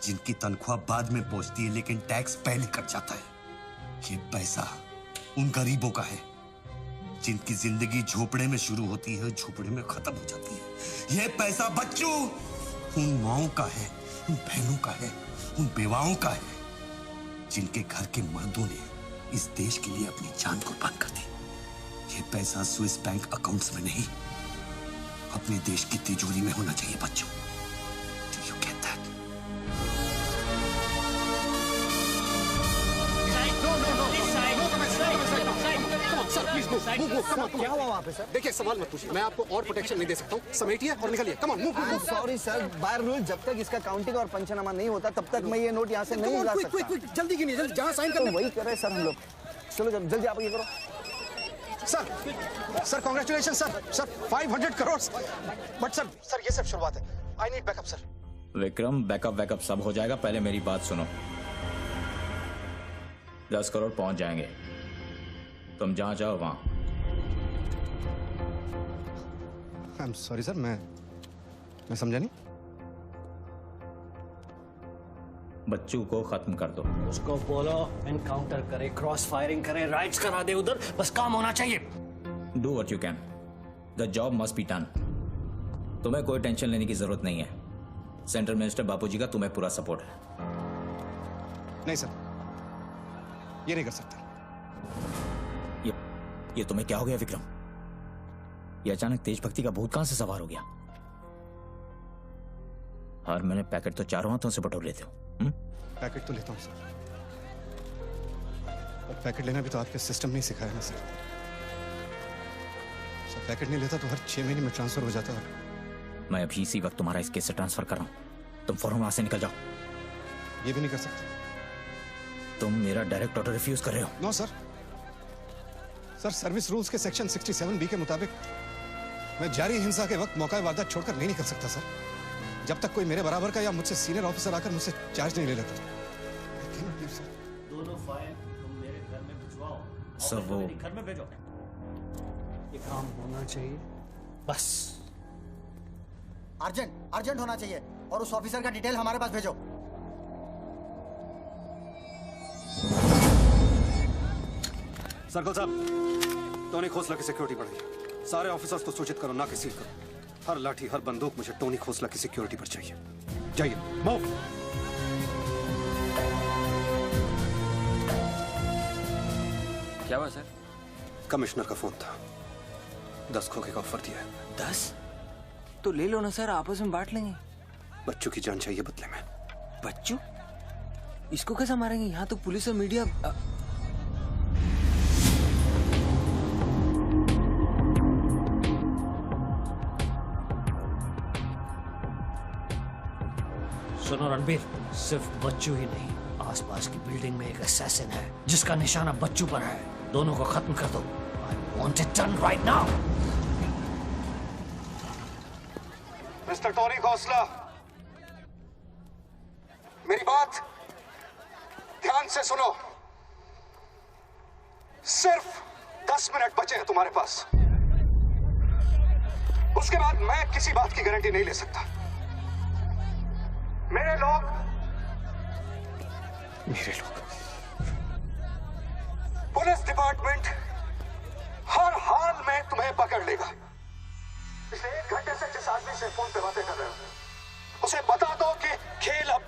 जिनकी तनख्वाह बाद में पहुंचती है लेकिन टैक्स पहले कट जाता है। ये पैसा उन गरीबों का है जिनकी जिंदगी झोपड़े में शुरू होती है, झोपड़े में खत्म हो जाती है। ये पैसा बच्चों उन माओं का है, उन बहनों का है, उन बेवाओं का है जिनके घर के मर्दों ने इस देश के लिए अपनी जान कुर्बान कर दी। ये पैसा स्विस बैंक अकाउंट्स में नहीं, अपने देश की तिजोरी में होना चाहिए बच्चों। Do you get that? क्या हुआ वहाँ पे सर? देखिए, सवाल मत पूछिए, मैं आपको और प्रोटेक्शन नहीं दे सकता हूँ। समेटिए और निकलिए। कम on, move. Sorry sir, by rule जब तक इसका काउंटिंग और पंचनामा नहीं होता तब तक मैं ये नोट यहाँ से नहीं ला सकता। क्विक, जल्दी गिनिए, जल्दी। जहाँ साइन करना वही कर रहे सर हम लोग। चलो जल्दी आप ये करो। Sir congratulation sir 500 crore. But sir ये सब शुरुआत है। I need backup sir. Vikram, backup सब हो जाएगा, पहले मेरी बात सुनो। 10 करोड़ पहुंच जाएंगे, तुम जहां जाओ वहां। आई एम सॉरी सर, मैं समझा नहीं। बच्चू को खत्म कर दो। उसको बोलो एनकाउंटर करे, क्रॉस फायरिंग करे, राइट्स करा दे उधर, बस काम होना चाहिए। Do what you can, the job must be done. तुम्हें कोई टेंशन लेने की जरूरत नहीं है। सेंट्रल मिनिस्टर बापूजी का तुम्हें पूरा सपोर्ट है। नहीं सर, ये नहीं कर सकता। ये तुम्हें क्या हो गया विक्रम? ये अचानक तेज भक्ति का भूत कहां से सवार हो गया? हर महीने पैकेट तो चारों हाथों से बटोर लेते हो। पैकेट तो लेता हूं सर, और पैकेट लेना भी तो आपके सिस्टम ने सिखाया ना सर। पैकेट नहीं लेता तो हर 6 महीने में ट्रांसफर हो जाता है। मैं अभी इसी वक्त तुम्हारा इस केस से ट्रांसफर कर रहा हूं। तुम फौरन वहां से निकल जाओ। ये भी नहीं कर सकते। तुम मेरा डायरेक्ट ऑर्डर रिफ्यूज कर रहे हो। नो सर, सर्विस रूल्स के सेक्शन 67B के मुताबिक मैं जारी हिंसा के वक्त मौका वारदात छोड़कर नहीं निकल सकता सर, जब तक कोई मेरे बराबर का या मुझसे सीनियर ऑफिसर आकर मुझसे चार्ज नहीं ले लेता। दोनों फाइल तुम मेरे घर में भिजवाओ। सर वो घर में भेजो। ये काम होना चाहिए बस। अर्जेंट होना चाहिए, और उस ऑफिसर का डिटेल हमारे पास भेजो। सर्कल साहब, टोनी खोसला की सिक्योरिटी बढ़ाइए। सारे ऑफिसर्स को सूचित करो, ना किसी को। हर लाठी, हर बंदूक मुझे टोनी खोसला की सिक्योरिटी पर चाहिए। जाइए, मूव। क्या हुआ सर? कमिश्नर का फोन था, 10 खोखे का ऑफर दिया है। 10? तो ले लो ना सर, आपस में बांट लेंगे। बच्चों की जान चाहिए बदले में। बच्चू? इसको कैसे मारेंगे? यहाँ तो पुलिस और मीडिया। सुनो रणबीर, सिर्फ बच्चू ही नहीं, आसपास की बिल्डिंग में एक असैसिन है जिसका निशाना बच्चू पर है। दोनों को खत्म कर दो। I want it done right now. Mister Tony Khosla, मेरी बात ध्यान से सुनो। सिर्फ 10 मिनट बचे हैं तुम्हारे पास। उसके बाद मैं किसी बात की गारंटी नहीं ले सकता। मेरे लोग पुलिस डिपार्टमेंट हर हाल में तुम्हें पकड़ लेगा। पिछले 1 घंटे से जिस आदमी से फोन पे बातें कर रहे हो, उसे बता दो कि खेल अब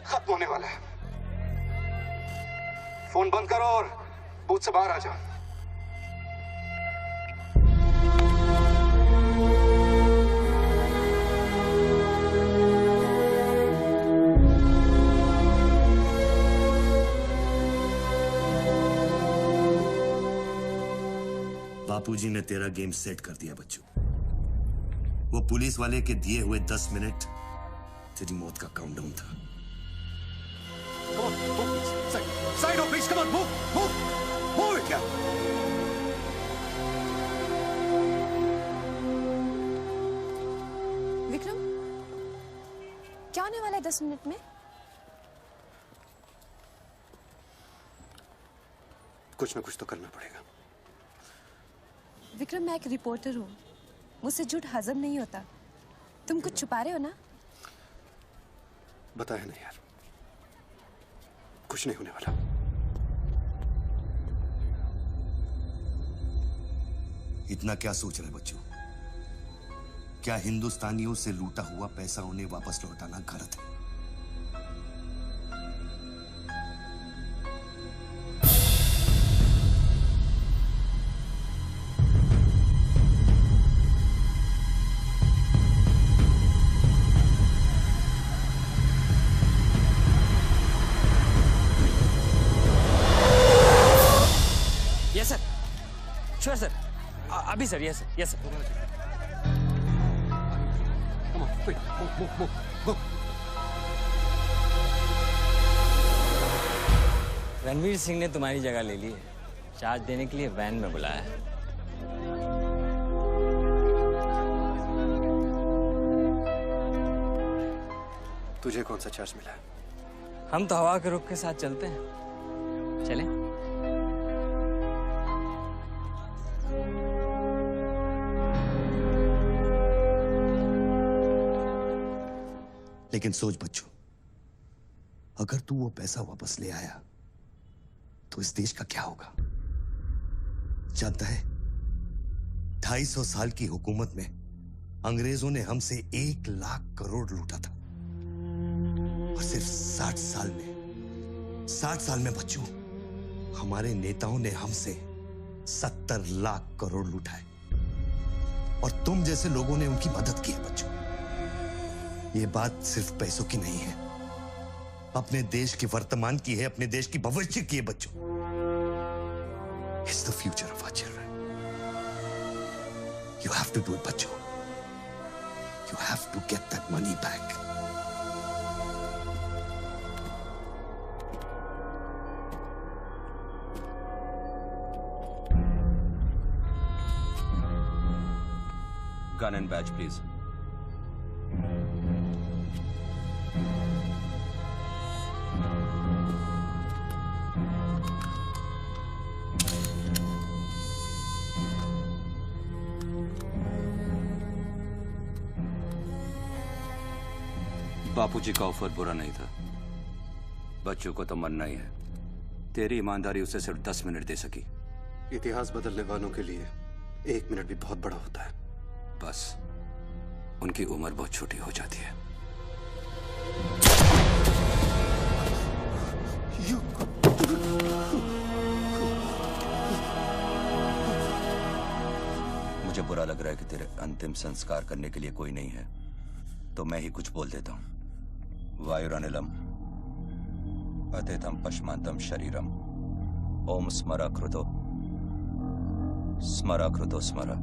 खत्म होने वाला है। फोन बंद करो और बूथ से बाहर आ जाओ। बापूजी ने तेरा गेम सेट कर दिया बच्चू। वो पुलिस वाले के दिए हुए 10 मिनट तेरी मौत का काउंटडाउन था। Side off, please. Come on, move it, yeah. Vikram, क्या होने वाला है 10 मिनट में? कुछ ना कुछ तो करना पड़ेगा। विक्रम, मैं एक रिपोर्टर हूँ, मुझसे झूठ हजम नहीं होता। तुम कुछ छुपा रहे हो ना? बताया नहीं यार, कुछ नहीं होने वाला। इतना क्या सोच रहे बच्चों? क्या हिंदुस्तानियों से लूटा हुआ पैसा उन्हें वापस लौटाना गलत है? यस सर, श्योर सर, अभी sir. Yes sir, yes sir. Come on, quick, move. Ranveer Singh ने तुम्हारी जगह ले ली है। चार्ज देने के लिए वैन में बुलाया है। तुझे कौन सा चार्ज मिला है? हम तो हवा के रुख के साथ चलते हैं। चलें? लेकिन सोच बच्चों, अगर तू वो पैसा वापस ले आया तो इस देश का क्या होगा? जानता है, 250 साल की हुकूमत में अंग्रेजों ने हमसे 1 लाख करोड़ लूटा था और सिर्फ 60 साल में बच्चों, हमारे नेताओं ने हमसे 70 लाख करोड़ लूटाए और तुम जैसे लोगों ने उनकी मदद की है बच्चों। ये बात सिर्फ पैसों की नहीं है, अपने देश के वर्तमान की है, अपने देश की भविष्य की है बच्चों। It's the future of our children. You have to do it, बच्चों. You have to get that money back. Gun and badge, please. बापूजी का ऑफर बुरा नहीं था। बच्चों को तो मरना ही है। तेरी ईमानदारी उसे सिर्फ 10 मिनट दे सकी। इतिहास बदलने वालों के लिए 1 मिनट भी बहुत बड़ा होता है। बस उनकी उम्र बहुत छोटी हो जाती है। मुझे बुरा लग रहा है कि तेरे अंतिम संस्कार करने के लिए कोई नहीं है, तो मैं ही कुछ बोल देता हूं। वायुरनिलम अतिथम पश्मांतम शरीरम ओम स्मरा कृतो स्मरा।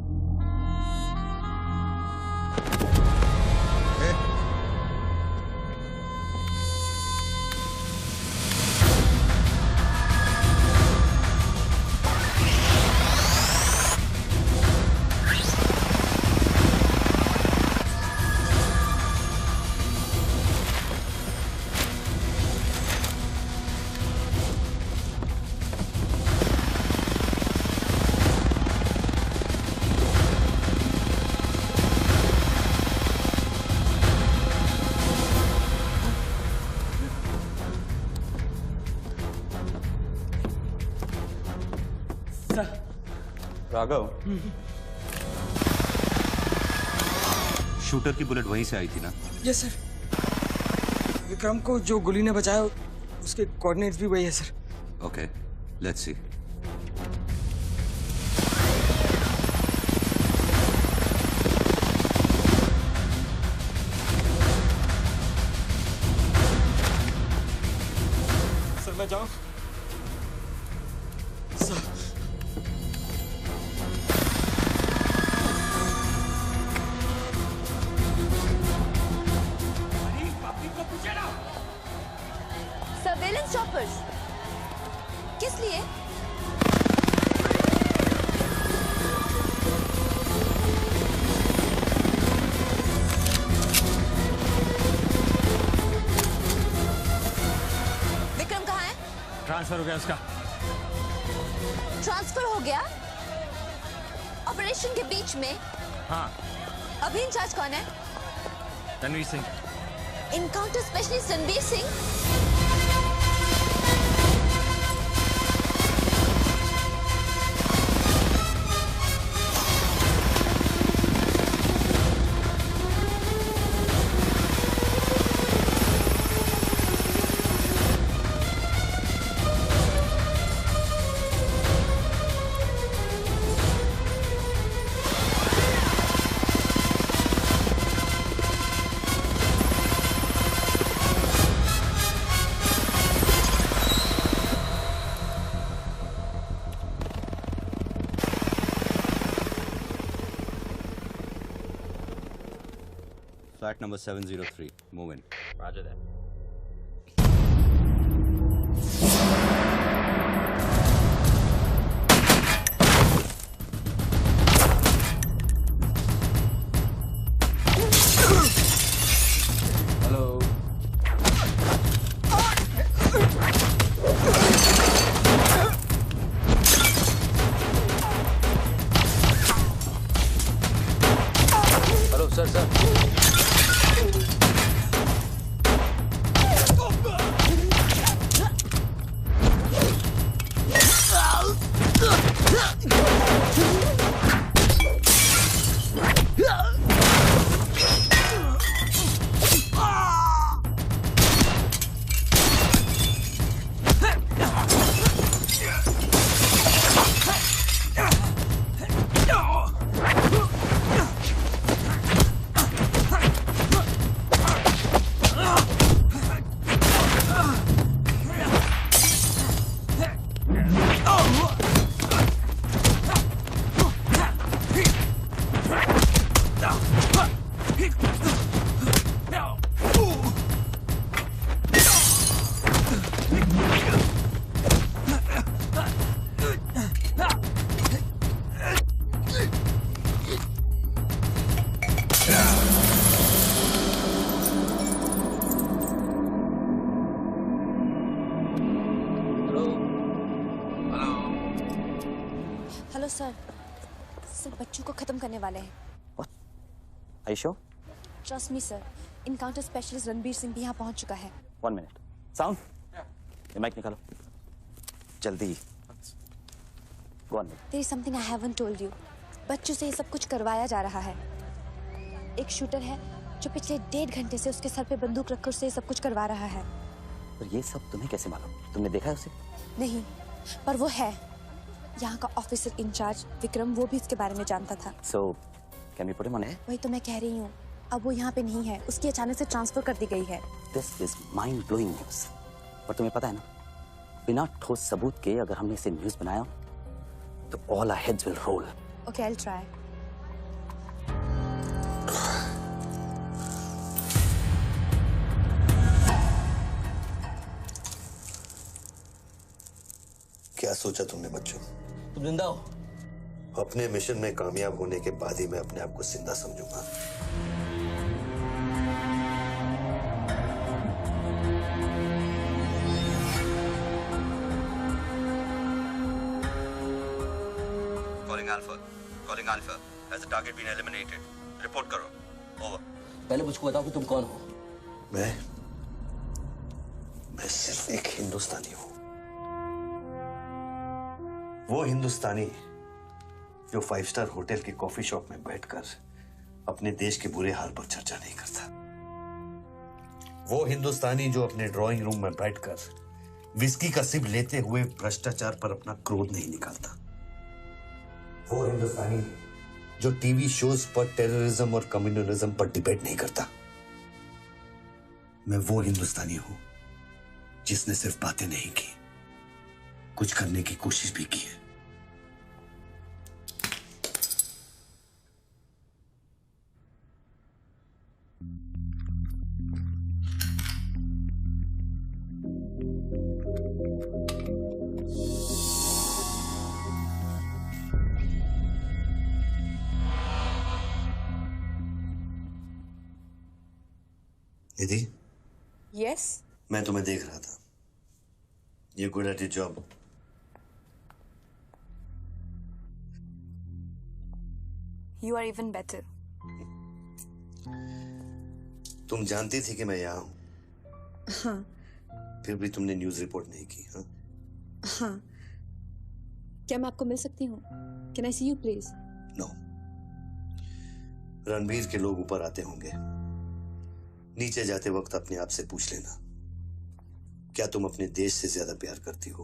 राघव, शूटर की बुलेट वहीं से आई थी ना? Yes sir. विक्रम को जो गोली ने बचाया उसके कोऑर्डिनेट्स भी वही है sir. Okay, let's see. Sir मैं जाऊं? सर सर्वेलेंस चॉपर्स किस लिए? विक्रम कहाँ है? ट्रांसफर हो गया उसका। ट्रांसफर हो गया? ऑपरेशन के बीच में? हाँ। अभी इंचार्ज कौन है? Ranveer Singh. Encounter specialist Ranveer Singh? Flat number 703. Move in. Roger that. Hello. Hello sir. Hello sir. Sir बच्चों को खत्म करने वाले हैं। Are you sure? Trust me sir. Encounter specialist Ranbir Singh भी यहाँ पहुँच चुका है। 1 minute. Sound? ये माइक निकालो जल्दी। Go on. There is something I haven't told you. बच्चों से ये सब कुछ करवाया जा रहा है। एक शूटर है जो पिछले 1.5 घंटे से उसके सर पे बंदूक रखकर उससे ये सब कुछ करवा रहा है। पर ये सब तुम्हें कैसे मालूम? तुमने देखा है उसे? नहीं, पर वो है। यहाँ का ऑफिसर इंचार्ज विक्रम, वो भी इसके बारे में जानता था। So, can we put him on air? वही तो मैं कह रही हूँ, अब वो यहाँ पे नहीं है, उसकी अचानक से ट्रांसफर कर दी गई है। This is mind-blowing news. पर तुम्हें पता है ना, बिना ठोस सबूत के अगर हमने इसे न्यूज़ बनाया तो all our heads will roll. Okay, I'll try. क्या सोचा तुमने बच्चों? तुम जिंदा हो? अपने मिशन में कामयाब होने के बाद ही मैं अपने आप को जिंदा समझूंगा। Calling Alpha. Has the target been eliminated? Report करो. Over. पहले मुझको बताओ कि तुम कौन हो? मैं सिर्फ एक हिंदुस्तानी हूं। वो हिंदुस्तानी जो 5 स्टार होटल के कॉफी शॉप में बैठकर अपने देश के बुरे हाल पर चर्चा नहीं करता। वो हिंदुस्तानी जो अपने ड्राइंग रूम में बैठकर विस्की का सिप लेते हुए भ्रष्टाचार पर अपना क्रोध नहीं निकालता। वो हिंदुस्तानी जो टीवी शोज पर टेररिज्म और कम्युनलिज्म पर डिबेट नहीं करता। मैं वो हिंदुस्तानी हूं जिसने सिर्फ बातें नहीं की, कुछ करने की कोशिश भी की है। निधि, Yes? मैं तुम्हें देख रहा था। You're good at your job. You are even better. तुम जानती थी कि मैं यहाँ हूं, हाँ, फिर भी तुमने न्यूज़ रिपोर्ट नहीं की। हाँ? हाँ। क्या मैं आपको मिल सकती हूँ? Can I see you, please? No. Ranbir के लोग ऊपर आते होंगे। नीचे जाते वक्त अपने आप से पूछ लेना, क्या तुम अपने देश से ज्यादा प्यार करती हो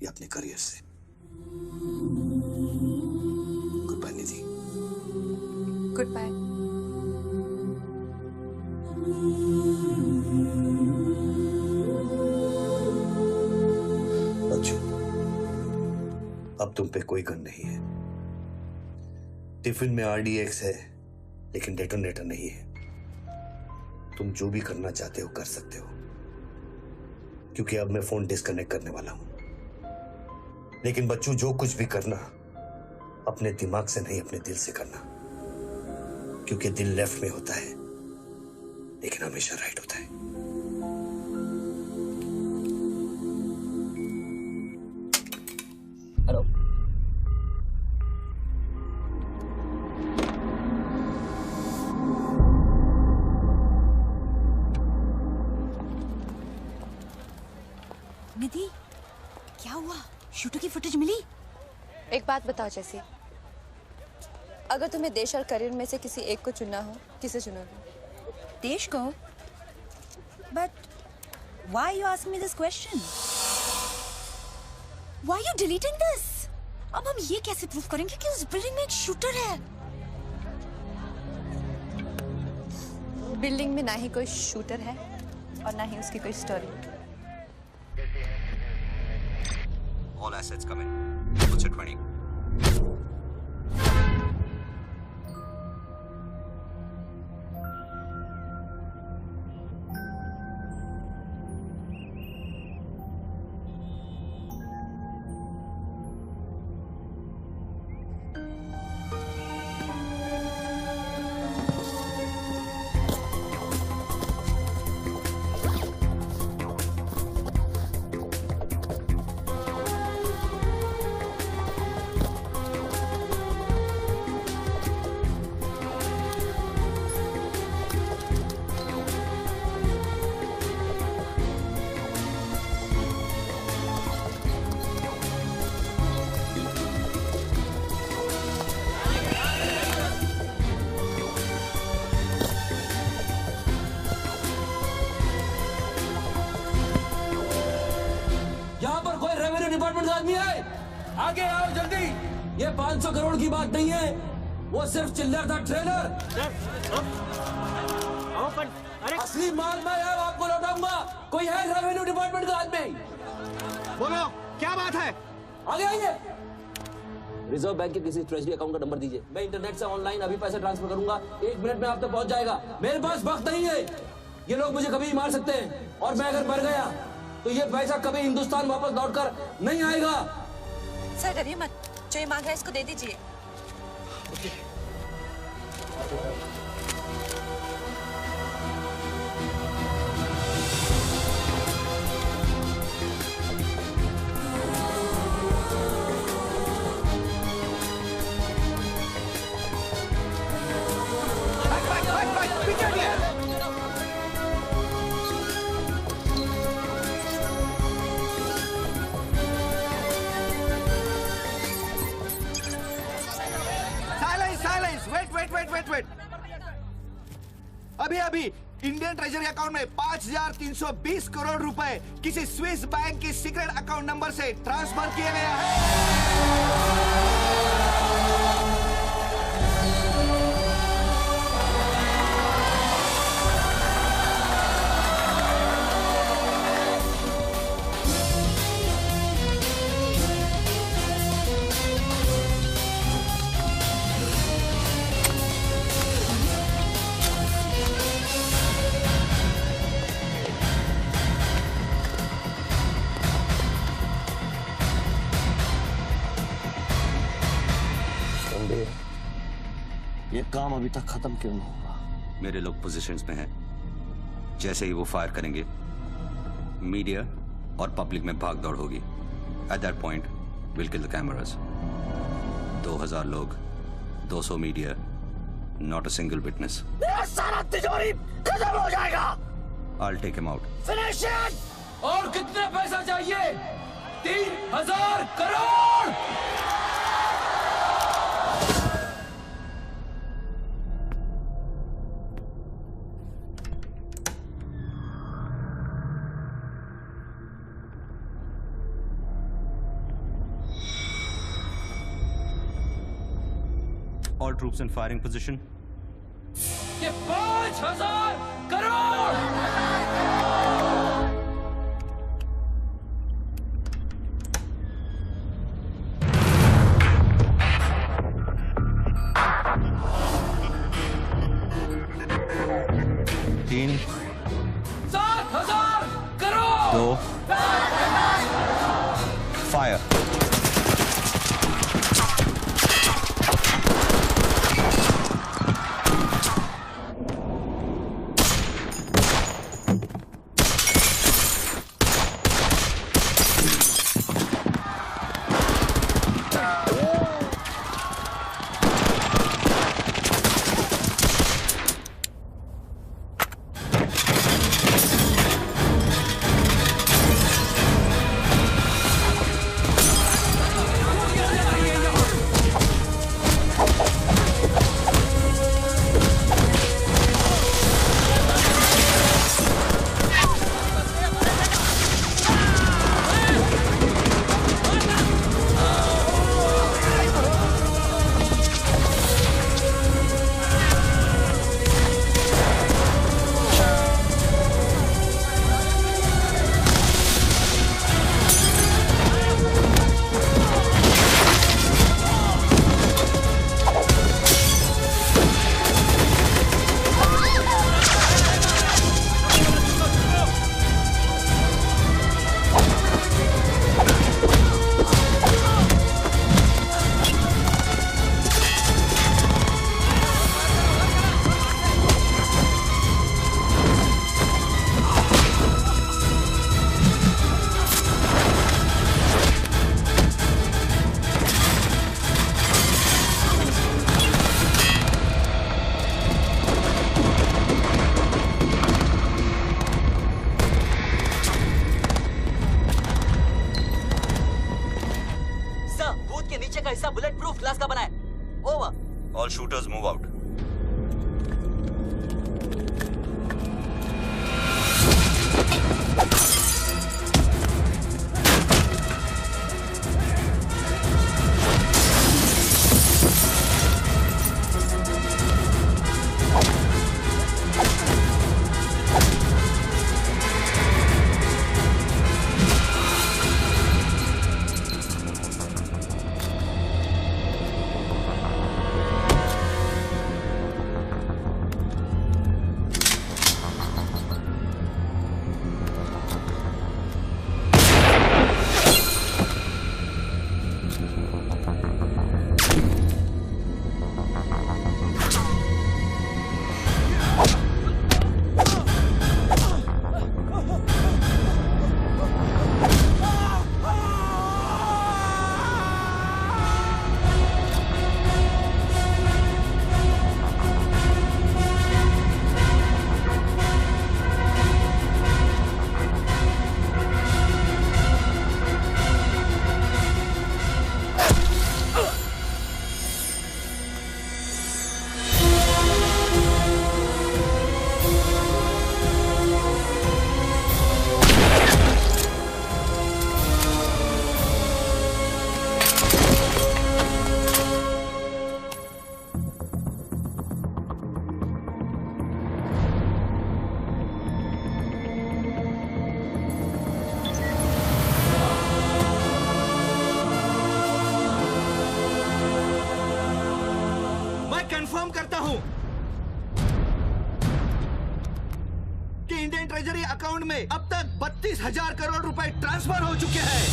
या अपने करियर से? Goodbye Nidhi. Goodbye. बच्चों, अब तुम पे कोई गन नहीं है। टिफिन में RDX है, लेकिन डेटोनेटर नहीं है। तुम जो भी करना चाहते हो कर सकते हो, क्योंकि अब मैं फोन डिस्कनेक्ट करने वाला हूं। लेकिन बच्चों, जो कुछ भी करना अपने दिमाग से नहीं, अपने दिल से करना, क्योंकि दिल लेफ्ट में होता है लेकिन हमेशा राइट होता है। हेलो, निधि, क्या हुआ? शूटर की फुटेज मिली? एक बात बताओ जैसी, अगर तुम्हें देश और करियर में से किसी एक को चुनना हो, किसे चुनोगे? देश को? But why you ask me this question? Why you deleting this? अब हम ये कैसे प्रूव करेंगे कि उस बिल्डिंग में एक शूटर है? बिल्डिंग में ना ही कोई शूटर है और ना ही उसकी कोई story. All assets come in. What's it 20? आगे आओ जल्दी। ये 500 करोड़ की बात नहीं है, वो सिर्फ चिल्लर था, ट्रेलर। असली माल मैं आपको लौटाऊंगा। कोई है रेवेन्यू डिपार्टमेंट का आदमी? बोलो क्या बात है? आगे आइए। रिजर्व बैंक के किसी ट्रेजरी अकाउंट का नंबर दीजिए, मैं इंटरनेट से ऑनलाइन अभी पैसे ट्रांसफर करूंगा, 1 मिनट में आप तक पहुंच जाएगा। मेरे पास वक्त नहीं है, ये लोग मुझे कभी मार सकते हैं, और मैं अगर मर गया तो ये पैसा कभी हिंदुस्तान वापस लौटकर नहीं आएगा। सर डरिए मत, जो ये मांग रहा है इसको दे दीजिए। वेट। अभी इंडियन ट्रेजरी अकाउंट में 5,320 करोड़ रुपए किसी स्विस बैंक के सीक्रेट अकाउंट नंबर से ट्रांसफर किए गए हैं। ये काम अभी तक खत्म क्यों नहीं हुआ? मेरे लोग पोजीशंस में हैं। जैसे ही वो फायर करेंगे, मीडिया और पब्लिक में भाग दौड़ होगी। At that point will kill the cameras. 2000 लोग, 200 media, not a single witness. सारा तिजोरी खत्म हो जाएगा। I'll take him out. Finish it! और कितने पैसा चाहिए? 3000 crore. All troops in firing position. ये 5000 करोड़। तीन, 7000 crore. 2 fire. All shooters move out. Confirm करता हूं कि इंडियन ट्रेजरी अकाउंट में अब तक 32,000 करोड़ रुपए ट्रांसफर हो चुके हैं।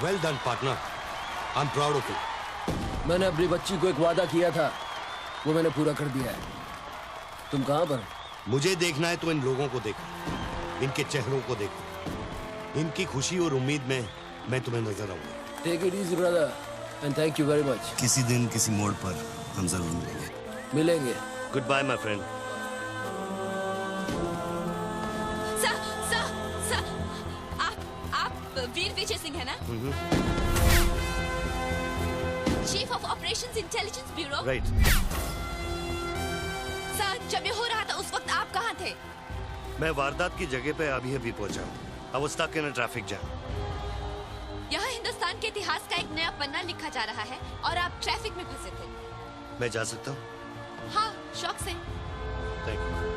Well done, partner. I'm proud of you. मैंने अपनी बच्ची को एक वादा किया था, वो मैंने पूरा कर दिया है। तुम कहाँ पर? मुझे देखना है तो इन लोगों को देखो, इनके चेहरों को देखो, इनकी खुशी और उम्मीद में मैं तुम्हें नजर आऊंगा। Take it easy, brother, and thank you very much. किसी दिन किसी मोड़ पर हम जरूर मिलेंगे। Goodbye, my friend. वीर विजय सिंह है ना? Chief of operations intelligence bureau. Right. Sir, जब ये हो रहा था उस वक्त आप कहाँ थे? मैं वारदात की जगह पे अभी पहुंचा हूँ। I was stuck in a traffic jam. यहाँ हिंदुस्तान के इतिहास का एक नया पन्ना लिखा जा रहा है और आप ट्रैफिक में फंसे थे। मैं जा सकता हूँ? हाँ, शौक से। Thank you.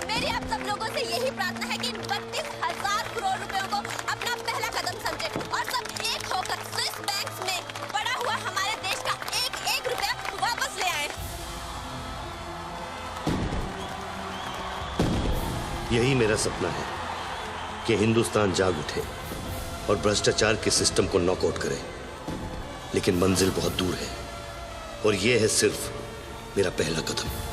मेरी आप सब लोगों से यही प्रार्थना है कि 32,000 करोड़ रुपयों को अपना पहला कदम समझे और सब एक होकर स्विस बैंक्स में पड़ा हुआ हमारे देश का एक रुपया वापस ले आए। यही मेरा सपना है कि हिंदुस्तान जाग उठे और भ्रष्टाचार के सिस्टम को नॉकआउट करे, लेकिन मंजिल बहुत दूर है और यह है सिर्फ मेरा पहला कदम।